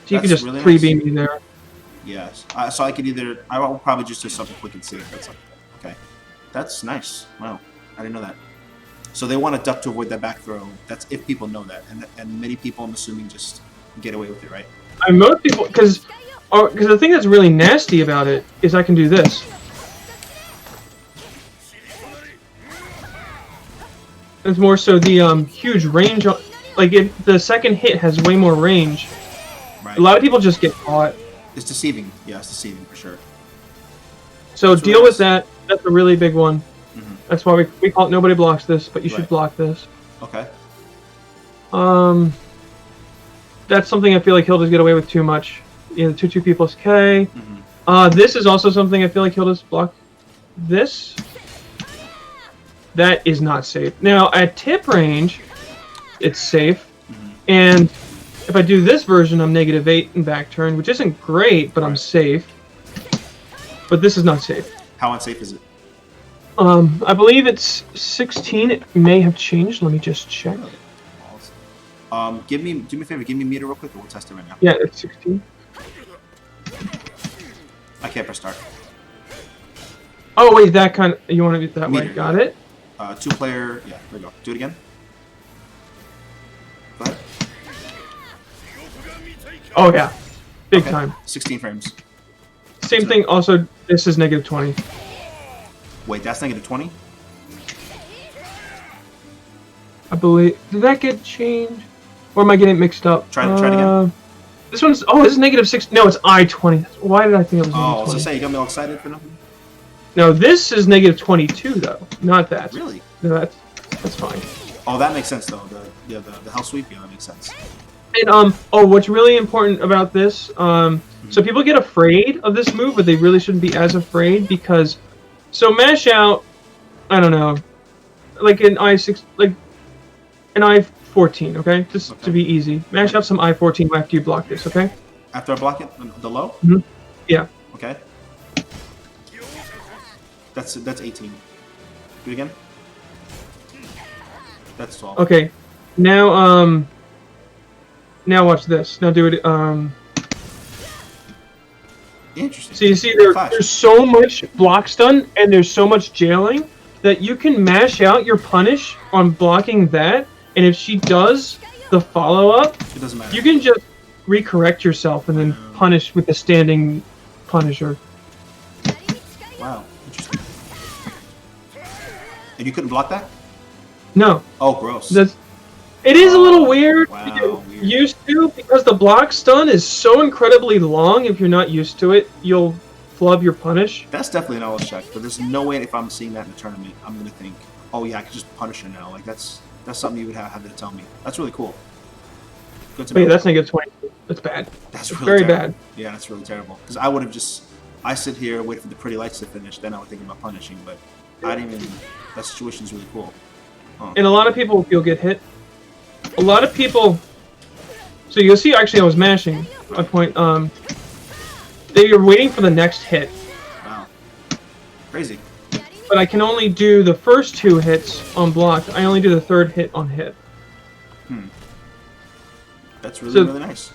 So you can just really 3-beam me there. Yes. So I could either... I will probably just do something quick and safe. That's okay. That's nice. Wow. I didn't know that. So they want to duck to avoid that back throw. That's if people know that. And many people, I'm assuming, just get away with it, right? Most people... Because the thing that's really nasty about it is I can do this. It's more so the huge range... the second hit has way more range. Right. A lot of people just get caught. It's deceiving. Yeah, it's deceiving for sure. So deal with that. That's a really big one. Mm-hmm. That's why we call it nobody blocks this, but you should block this. Okay. That's something I feel like Hilda's get away with too much. Yeah, the 2-2 plus K. Mm-hmm. This is also something I feel like Hilda's block. This. That is not safe. Now, at tip range, it's safe. Mm-hmm. And if I do this version, I'm -8 in back turn, which isn't great, but I'm safe. But this is not safe. How unsafe is it? I believe it's 16. It may have changed. Let me just check. Do me a favor. Give me a meter real quick, and we'll test it right now. Yeah, it's 16. I can't press start. Oh wait, that kind of. You want to do it that way? Got it. 2-player. Yeah, there we go. Do it again. Go ahead. Oh yeah, big time. 16 frames. Same thing. Also, this is -20. Wait, that's -20? I believe. Did that get changed? Or am I getting it mixed up? Try it again. This one's... Oh, this is -6. No, it's I-20. Why did I think it was -20? Oh, I was gonna say, you got me all excited for nothing? No, this is -22, though. Not that. Really? No, that's fine. Oh, that makes sense, though. The house sweep, yeah, that makes sense. And, what's really important about this, so people get afraid of this move, but they really shouldn't be as afraid, because... So mash out, I don't know, like an I-6, like an I-14, okay? Just to be easy. Mash out some I-14 after you block this, okay? After I block it? The low? Mm-hmm. Yeah. Okay. That's 18. Do it again. That's 12. Okay. Now, now watch this. Now do it, Interesting. So you see there's so much block stun and there's so much jailing that you can mash out your punish on blocking that, and if she does the follow-up, it doesn't matter. You can just recorrect yourself and then punish with the standing punisher. Wow, interesting. And you couldn't block that? No. Oh, gross. It is a little weird wow, to get used to, because the block stun is so incredibly long. If you're not used to it, you'll flub your punish. That's definitely an knowledge check, but there's no way if I'm seeing that in a tournament, I'm going to think, oh yeah, I can just punish her now. Like, that's something you would have to tell me. That's really cool. Good to know. Wait, that's -20. That's bad. That's really very terrible. bad. Yeah, that's really terrible. Because I would have I sit here, wait for the pretty lights to finish, then I would think about punishing, but I didn't even, that situation is really cool. Huh. And a lot of people, you'll get hit. A lot of people, so you'll see actually I was mashing, my point, they were waiting for the next hit. Wow. Crazy. but I can only do the first 2 hits on block. I only do the 3rd hit on hit. That's really nice.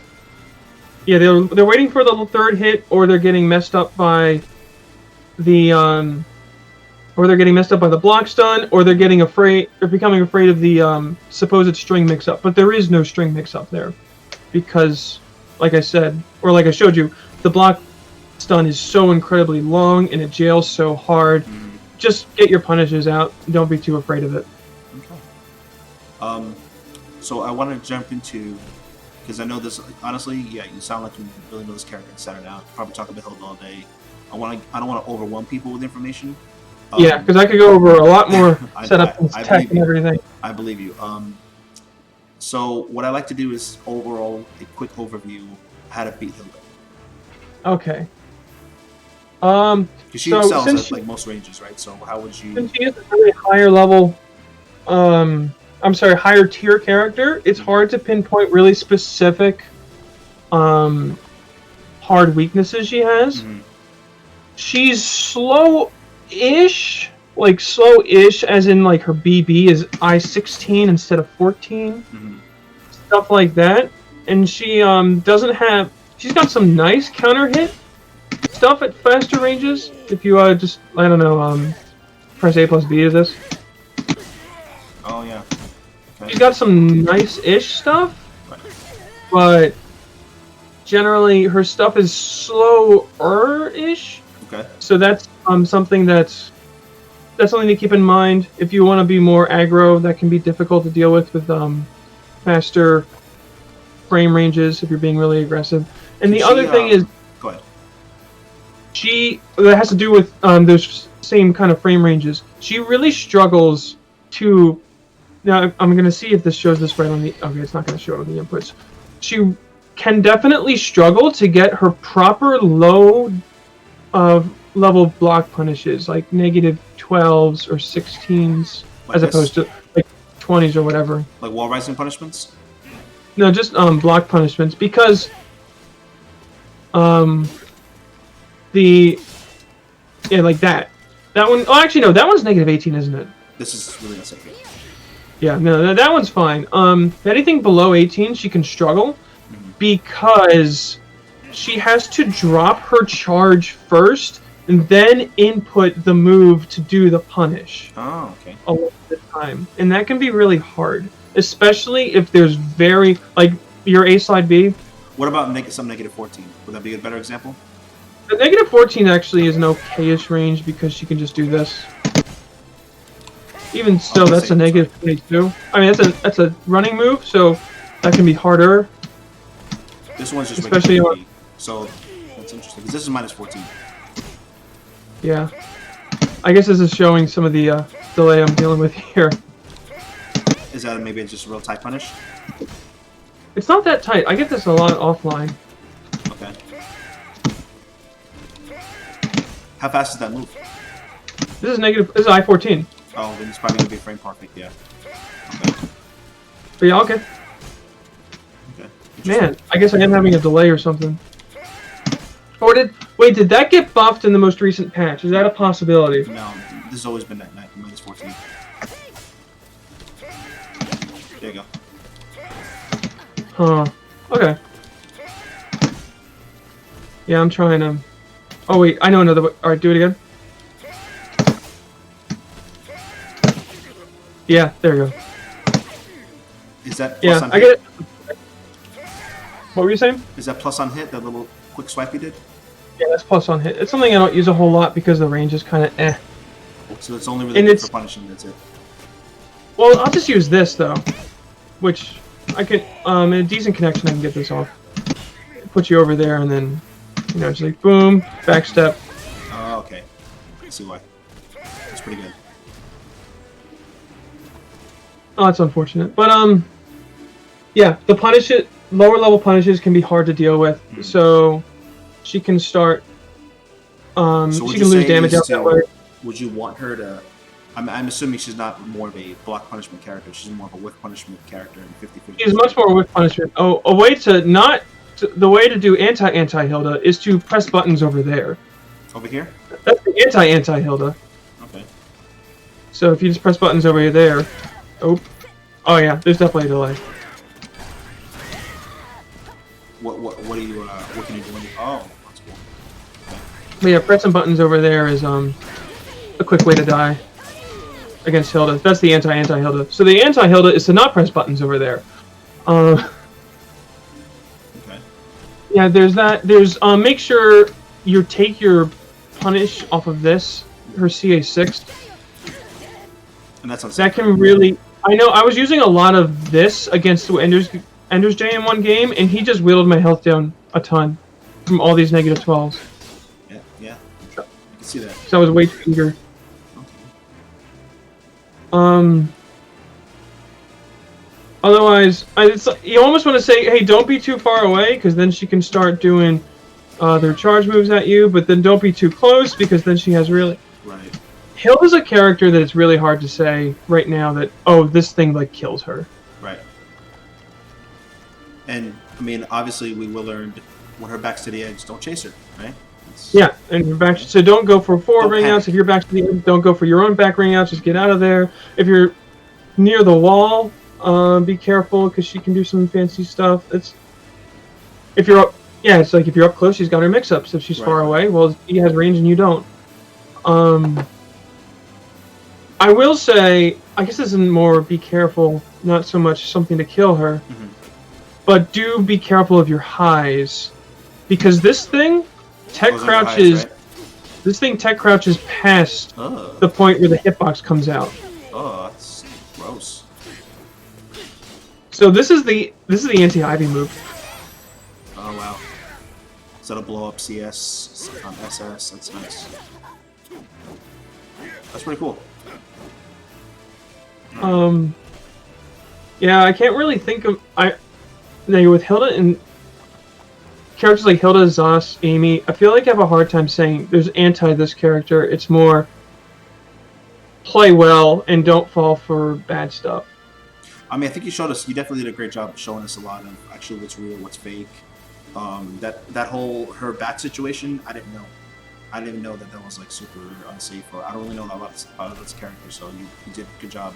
Yeah, they're waiting for the 3rd hit, or they're getting messed up by the or they're getting messed up by the block stun, or they're getting afraid, or becoming afraid of the supposed string mix-up. But there is no string mix-up there, because, like I said, or like I showed you, the block stun is so incredibly long and it jails so hard. Just get your punishes out. Don't be too afraid of it. Okay. So I want to jump into, because I know this. Honestly, yeah, you sound like you really know this character inside and out. Probably talk about Hilde all day. I don't want to overwhelm people with information. Yeah, because I could go over a lot more setup and tech and everything. I believe you. So what I like to do is overall a quick overview how to beat Hilde. Okay. Because she excels at like most ranges, right? So how would you? Since she is a really higher level, higher tier character, it's hard to pinpoint really specific, hard weaknesses she has. She's slow-ish, like slow-ish, as in like her BB is I-16 instead of 14, stuff like that. And she doesn't have. She's got some nice counter hit stuff at faster ranges. If you just, I don't know, press A plus B is this. Oh yeah. Okay. She's got some nice-ish stuff, but generally her stuff is slower-ish. Okay. So that's something that's something to keep in mind. If you want to be more aggro, that can be difficult to deal with faster frame ranges if you're being really aggressive. And the other thing is, go ahead. That has to do with those same kind of frame ranges. She really struggles to. Now I'm going to see if this shows this right on the. Okay, it's not going to show on the inputs. She can definitely struggle to get her proper low level block punishes, like -12s or 16s, like as opposed to like 20s or whatever. Like wall rising punishments? No, just block punishments, because like that one. Oh, actually no, that one's -18, isn't it? This is really not safe. Yeah, no, that one's fine. Anything below 18, she can struggle because she has to drop her charge first and then input the move to do the punish. Oh, okay. A lot of the time, and that can be really hard, especially if there's like your A slide B. What about some -14? Would that be a better example? The -14 actually is an okay-ish range because she can just do this. Even still, that's a -22. I mean, that's a running move, so that can be harder. This one's just especially on. So that's interesting because this is -14. Yeah, I guess this is showing some of the delay I'm dealing with here. Is that maybe it's just a real tight punish? It's not that tight. I get this a lot offline. Okay. How fast is that move? This is I-14. Oh, then it's probably gonna be frame perfect. Yeah. Okay. But yeah, okay. Okay. Man, I guess I am having a delay or something. Or did that get buffed in the most recent patch? Is that a possibility? No, this has always been at -14. There you go. Huh. Okay. Yeah, I'm trying to. Oh wait, I know another way. All right, do it again. Yeah, there you go. Is that plus on hit? I get it. What were you saying? Is that plus on hit? That little quick swipe you did? Yeah, that's plus on hit. It's something I don't use a whole lot because the range is kind of eh. So it's only really good for punishing. That's it. Well, I'll just use this though, which I can. In a decent connection, I can get this off. Put you over there, and then just like boom, backstep. Oh, okay. I see why. That's pretty good. Oh, that's unfortunate. But yeah, the lower level punishes can be hard to deal with. So she can start. So she can lose damage out that way. Would you want her to? I'm assuming she's not more of a block punishment character. She's more of a whiff punishment character in 50/50. She's much more whiff punishment. Oh, a way to not. The way to do anti Hilde is to press buttons over there. Over here? That's the anti Hilde. Okay. So if you just press buttons over there, oh yeah, there's definitely a delay. What do you what can you do? Oh, that's cool. Okay. But yeah, pressing buttons over there is a quick way to die against Hilde. That's the anti-Hilde. So the anti-Hilde is to not press buttons over there. Okay. Yeah, there's that. There's make sure you take your punish off of this, her CA6. And that's unsafe. That can really. I know. I was using a lot of this against Ender's J in one game, and he just whittled my health down a ton from all these -12s. Yeah. I can see that. So I was way too eager. Otherwise, you almost want to say, hey, don't be too far away, because then she can start doing their charge moves at you, but then don't be too close, because then she has really... Right. Hilde's a character that it's really hard to say right now that, oh, this thing, like, kills her. Right. And, I mean, obviously, we will learn when her back's to the edge, don't chase her, right? Yeah, and you're back, so don't go for forward ring panic. outs. If you're back to the edge, don't go for your own back ring outs. Just get out of there. If you're near the wall, be careful, because she can do some fancy stuff. If you're up, yeah, it's like if you're up close, she's got her mix-ups. If she's far away, well, he has range and you don't. I will say, I guess this is more be careful, not so much something to kill her, but do be careful of your highs, because this thing tech crouches. This thing tech crouches past the point where the hitbox comes out. Oh, that's gross. So this is the anti-Ivy move. Oh wow. So it'll blow up CS on SS. That's nice. That's pretty cool. Yeah, I can't really think of with Hilde and characters like Hilde, Zos, Amy. I feel like I have a hard time saying there's anti this character. It's more play well and don't fall for bad stuff. I mean, I think you definitely did a great job of showing us a lot of actually what's real, what's fake. That whole her back situation, I didn't know. I didn't even know that was like super unsafe, or I don't really know about this character. So you did a good job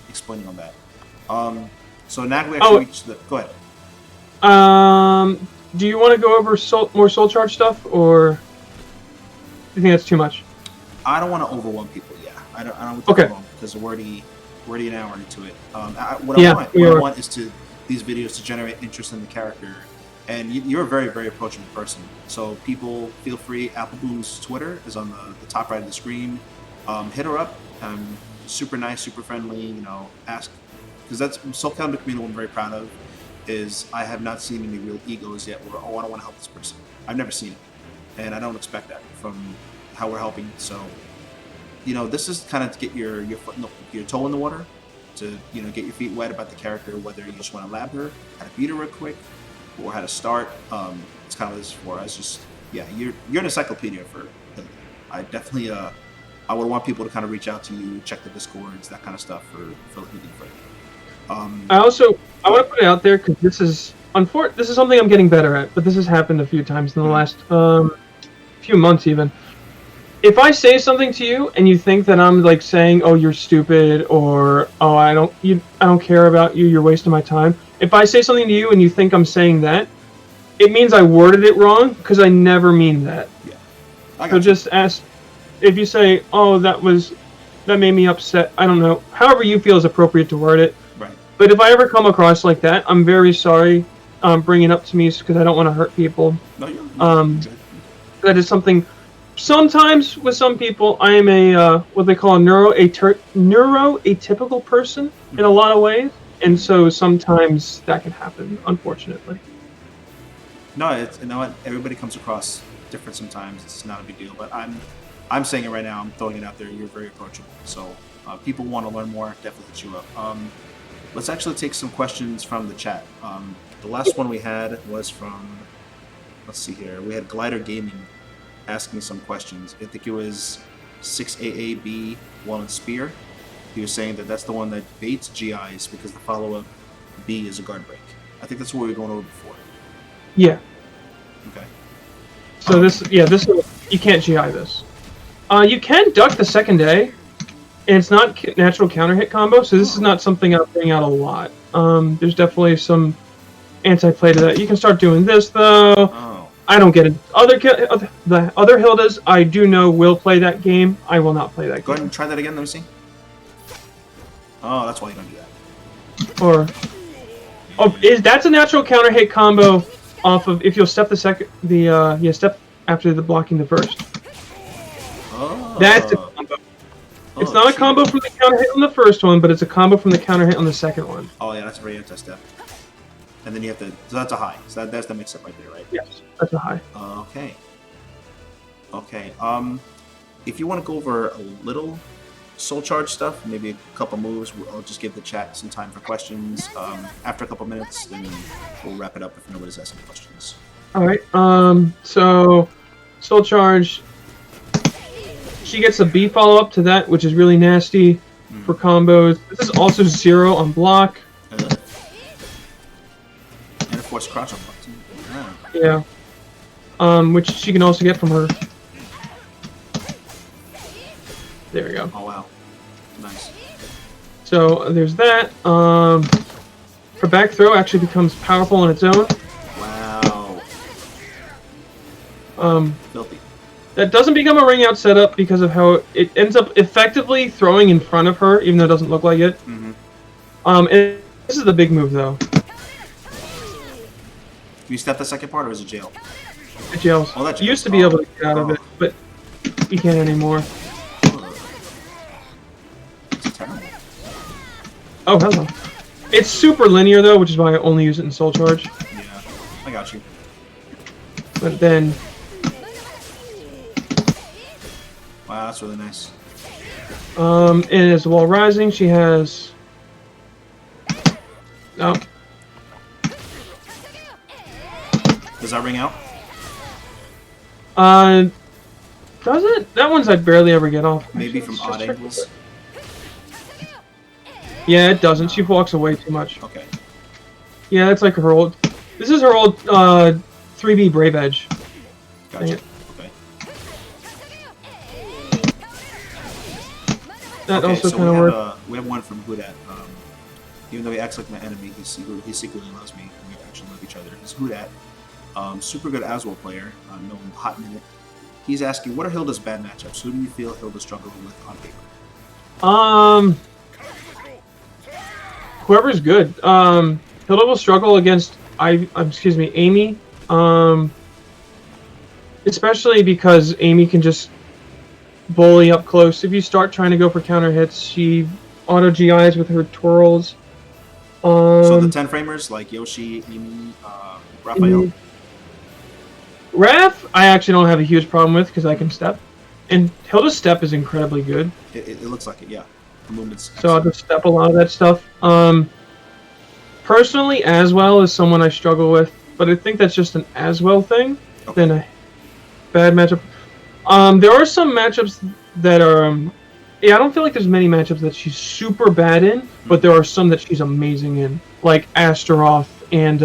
explaining on that. So now we actually reached the. Go ahead. Do you want to go over more soul charge stuff, or do you think that's too much? I don't want to overwhelm people. Yeah, I don't want to overwhelm because we're already an hour into it. What I want is these videos to generate interest in the character. And you're a very, very approachable person. So people, feel free. Apple Boom's Twitter is on the top right of the screen. Hit her up. Super nice, super friendly. You know, ask, because that's Soul Calibur community I'm very proud of. Is I have not seen any real egos yet where, oh, I don't want to help this person. I've never seen it, and I don't expect that from how we're helping. So, you know, this is kind of to get your toe in the water, to get your feet wet about the character. Whether you just want to lab her, how to beat her real quick, or how to start. It's kind of what this is for. It's just, yeah, you're an encyclopedia for Hilde. I definitely I would want people to kind of reach out to you, check the Discords, that kind of stuff for Hilde. I want to put it out there because this is something I'm getting better at, but this has happened a few times in the last few months even. If I say something to you and you think that I'm like saying, "Oh, you're stupid," or "Oh, I don't care about you, you're wasting my time." If I say something to you and you think I'm saying that, it means I worded it wrong, because I never mean that. Yeah. So just ask. If you say, "Oh, that made me upset," I don't know. However you feel is appropriate to word it. Right. But if I ever come across like that, I'm very sorry. Bring it up to me because I don't want to hurt people. No, you're good. That is something. Sometimes with some people, I am a what they call a neuroatypical person in a lot of ways, and so sometimes that can happen, unfortunately. No, you know what? Everybody comes across different sometimes. It's not a big deal. But I'm saying it right now. I'm throwing it out there. You're very approachable. So people want to learn more. Definitely hit you up. Let's actually take some questions from the chat. The last one we had was from. Let's see here. We had Glider Gaming asking some questions. I think it was 6AAB Walnut Spear. He was saying that that's the one that baits GIs because the follow-up B is a guard break. I think that's what we were going over before. Yeah. Okay. So this you can't GI this. You can duck the second A. and it's not natural counter hit combo, so this is not something I'll bring out a lot. There's definitely some anti-play to that. You can start doing this though. Oh. I don't get it. The other Hildas I do know will play that game. I will not play that game. Go ahead and try that again. Let me see. Oh, that's why you don't do that. Or that's a natural counter hit combo off of if you'll step step after the blocking the first. Oh. That's a combo. It's not a combo from the counter hit on the first one, but it's a combo from the counter hit on the second one. Oh yeah, that's a very anti-step. And then you have to. So that's a high. So that's the mix-up right there, right? Yes, that's a high. Okay. Okay. If you want to go over a little soul charge stuff, maybe a couple moves, I'll just give the chat some time for questions. After a couple minutes, then we'll wrap it up if nobody's asking questions. All right. So soul charge. She gets a B follow-up to that, which is really nasty for combos. This is also 0 on block. And of course, crouch on block too. Yeah. Which she can also get from her. There we go. Oh wow, nice. So there's that. Her back throw actually becomes powerful on its own. Wow. Filthy. That doesn't become a ring out setup because of how it ends up effectively throwing in front of her, even though it doesn't look like it. Mm-hmm. And this is the big move though. Can you step the second part, or is it jail? It jails. Oh, that You used to be able to get out of it, but you can't anymore. It's terrible. Oh, hello. It's super linear though, which is why I only use it in Soul Charge. Yeah, I got you. But then, Wow, that's really nice. and as while rising, she has. No. Does that ring out? Does it? That one's I barely ever get off. Maybe Actually, from let's odd just check angles? it. Yeah, it doesn't. She walks away too much. Okay. Yeah, that's like her old. This is her old 3B Brave Edge. Gotcha. Okay. That Okay, also so kind of works. we have one from Hudat. Even though he acts like my enemy, he secretly loves me, and we actually love each other. He's Hudat. Super good Aswell player, known Hot Minute. He's asking, what are Hilda's bad matchups? Who do you feel Hilda struggles with on paper? Whoever's good. Hilda will struggle against Amy. Especially because Amy can just bully up close. If you start trying to go for counter hits, she auto GIs with her twirls. So the 10 framers like Yoshi, Amy, Raphael. Raph, I actually don't have a huge problem with because I can step, and Hilda's step is incredibly good. It looks like it, yeah. The movement's So I'll just step a lot of that stuff. Personally, Aswell is someone I struggle with, but I think that's just an Aswell thing than a bad matchup. There are some matchups that are, I don't feel like there's many matchups that she's super bad in, but there are some that she's amazing in, like Astaroth and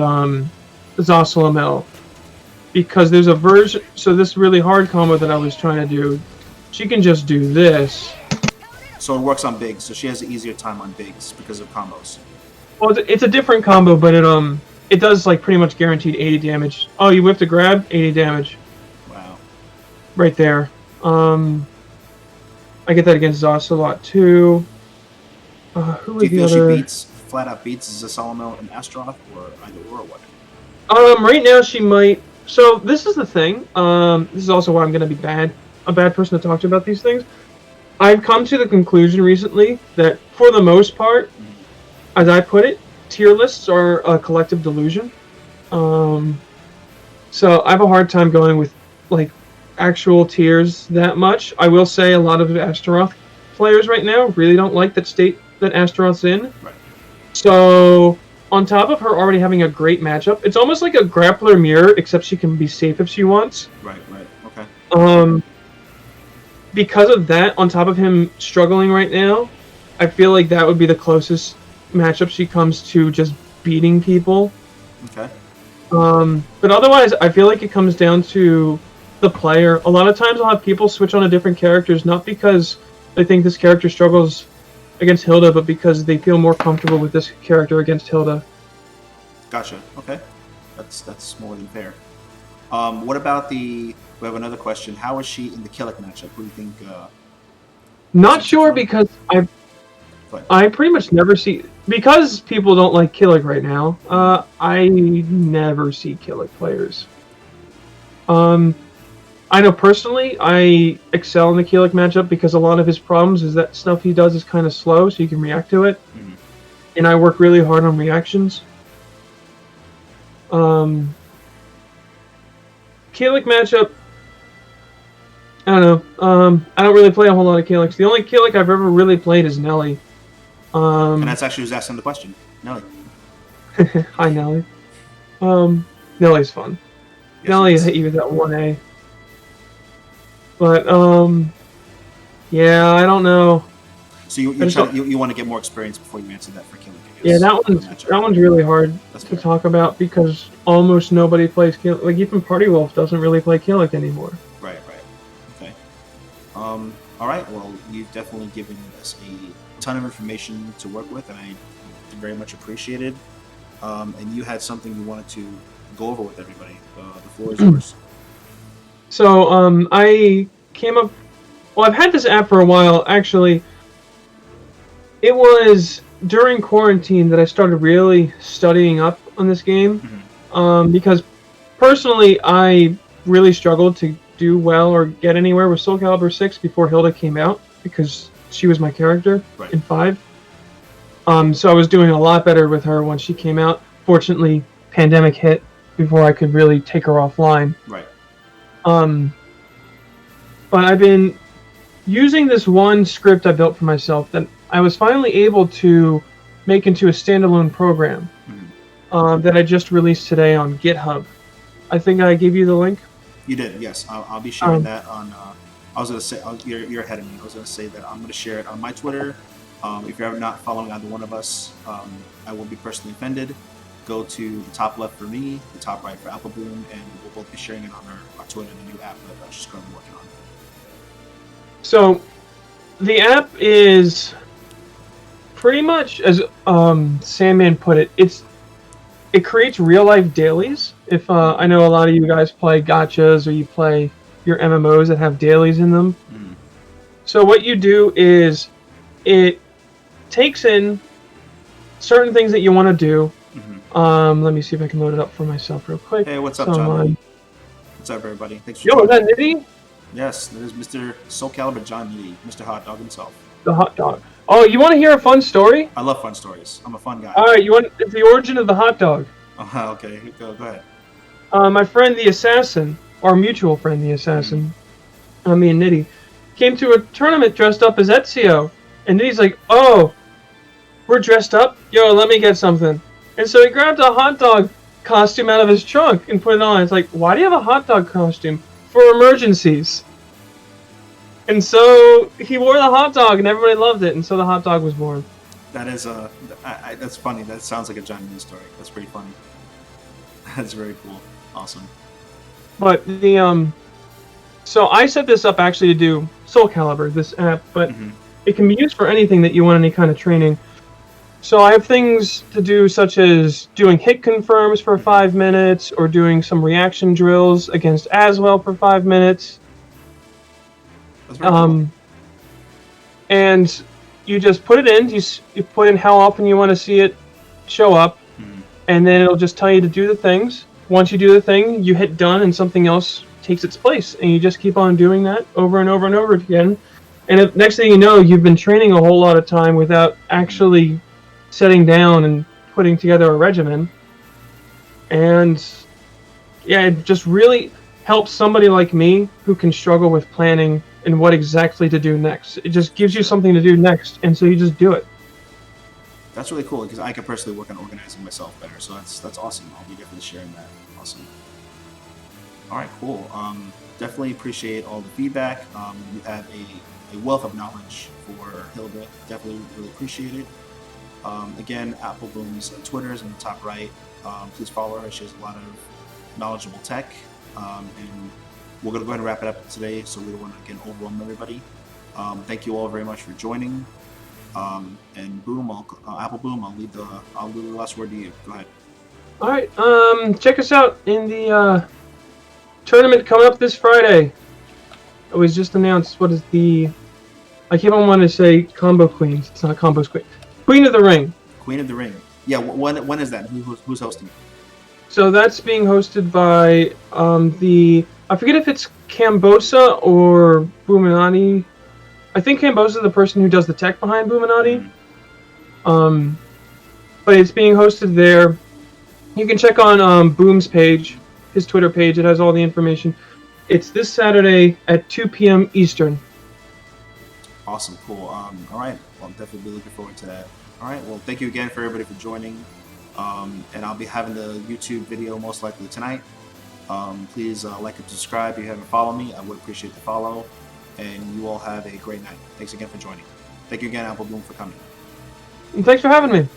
Zosalamel. Because there's a version, so this really hard combo that I was trying to do, she can just do this. So it works on bigs, so she has an easier time on bigs because of combos. Well, it's a different combo, but it does like pretty much guaranteed 80 damage. Oh, you whip to grab, 80 damage. Wow. Right there. I get that against Zos a lot too. Who Do you feel the other? she beats, flat out beats Zosalamel and Astaroth, or either or what? Right now she might. So this is the thing. This is also why I'm gonna be a bad person to talk to about these things. I've come to the conclusion recently that for the most part, as I put it, tier lists are a collective delusion. So I have a hard time going with like actual tiers that much. I will say a lot of Astaroth players right now really don't like that state that Astaroth's in. Right. So on top of her already having a great matchup, it's almost like a grappler mirror, except she can be safe if she wants. Right, okay. Because of that, on top of him struggling right now, I feel like that would be the closest matchup she comes to just beating people. Okay. But otherwise, I feel like it comes down to the player. A lot of times I'll have people switch on to different characters, not because they think this character struggles against Hilde, but because they feel more comfortable with this character against Hilde. Gotcha. Okay, that's more than fair. What about the? We have another question. How is she in the Killick matchup? Who do you think? Not sure because I pretty much never see, because people don't like Killick right now. I never see Killick players. I know personally I excel in the Killick matchup because a lot of his problems is that stuff he does is kind of slow, so you can react to it. Mm-hmm. And I work really hard on reactions. Killick matchup, I don't know. I don't really play a whole lot of Killicks. The only Killick I've ever really played is Nelly. And that's actually who's asking the question. Nelly. Hi, Nelly. Nelly's fun. Yes, Nelly hit you with that 1A. But, yeah, I don't know. So you want to get more experience before you answer that for Killick, I guess. Yeah, that one's really hard to talk about because almost nobody plays Killick. Like, even Party Wolf doesn't really play Killick anymore. Right. Okay. All right, well, you've definitely given us a ton of information to work with, and I very much appreciate it. And you had something you wanted to go over with everybody. The floor is yours. So, I came up... Well, I've had this app for a while, actually. It was during quarantine that I started really studying up on this game. Mm-hmm. Because, personally, I really struggled to do well or get anywhere with Soul Calibur 6 before Hilde came out, because she was my character in 5. So I was doing a lot better with her when she came out. Fortunately, pandemic hit before I could really take her offline. Right. But I've been using this one script I built for myself that I was finally able to make into a standalone program. Mm-hmm. That I just released today on GitHub. I think I gave you the link. You did, yes. I'll be sharing that on. I was going to say, you're ahead of me. I was going to say that I'm going to share it on my Twitter. If you're not following either one of us, I will be personally offended. Go to the top left for me, the top right for Apple Bloom, and we'll both be sharing it on our Twitter, the new app that she's currently working on. So, the app is pretty much, as Sandman put it, it creates real-life dailies. If I know a lot of you guys play gachas or you play your MMOs that have dailies in them. Mm. So what you do is it takes in certain things that you want to do. Mm-hmm. Let me see if I can load it up for myself real quick. Hey, what's up, John? What's up, everybody? Thanks for is that Nitty? Yes, that is Mr. Soul Calibur John Nitty, Mr. Hot Dog himself. The hot dog. Oh, you want to hear a fun story? I love fun stories. I'm a fun guy. All right, you want the origin of the hot dog? Okay, go ahead. My friend the Assassin, our mutual friend the Assassin, me and Nitty, came to a tournament dressed up as Ezio. And Nitty's like, oh, we're dressed up? Yo, let me get something. And so he grabbed a hot dog costume out of his trunk and put it on. It's like, why do you have a hot dog costume? For emergencies. And so he wore the hot dog and everybody loved it. And so the hot dog was born. That is, that's funny. That sounds like a John Nitty story. That's pretty funny. That's very cool. Awesome. But so I set this up actually to do Soul Calibur, this app, but it can be used for anything that you want, any kind of training. So I have things to do such as doing hit confirms for 5 minutes, or doing some reaction drills against Aswell for 5 minutes. That's very cool. And you just put it in, you put in how often you want to see it show up, and then it'll just tell you to do the things. Once you do the thing, you hit done and something else takes its place, and you just keep on doing that over and over and over again. And next thing you know, you've been training a whole lot of time without actually setting down and putting together a regimen. And yeah, it just really helps somebody like me who can struggle with planning and what exactly to do next. It just gives you something to do next, and so you just do it. That's really cool, because I can personally work on organizing myself better, so that's awesome. I'll be definitely sharing that. Awesome. All right, cool. Definitely appreciate all the feedback. You have a wealth of knowledge for Hilde. Definitely really appreciate it. Again, Apple Bloom's Twitter is in the top right. Please follow her. She has a lot of knowledgeable tech. And we're going to go ahead and wrap it up today, so we don't want to, again, overwhelm everybody. Thank you all very much for joining. And Boom, Apple Boom, I'll leave the last word to you. Go ahead. All right. Check us out in the tournament coming up this Friday. It was just announced. What is the? I keep on wanting to say Combo Queens. It's not Combo Queen. Queen of the Ring. Queen of the Ring. Yeah. When is that? Who's hosting it? So that's being hosted by I forget if it's Cambosa or Buminati. I think Cambosa is the person who does the tech behind Buminati. But it's being hosted there. You can check on Boom's page, his Twitter page. It has all the information. It's this Saturday at 2 p.m. Eastern. Awesome, cool. All right, well, I'm definitely looking forward to that. All right, well, thank you again for everybody for joining. And I'll be having the YouTube video most likely tonight. Please like and subscribe if you haven't followed me. I would appreciate the follow. And you all have a great night. Thanks again for joining. Thank you again, Apple Bloom, for coming. And thanks for having me.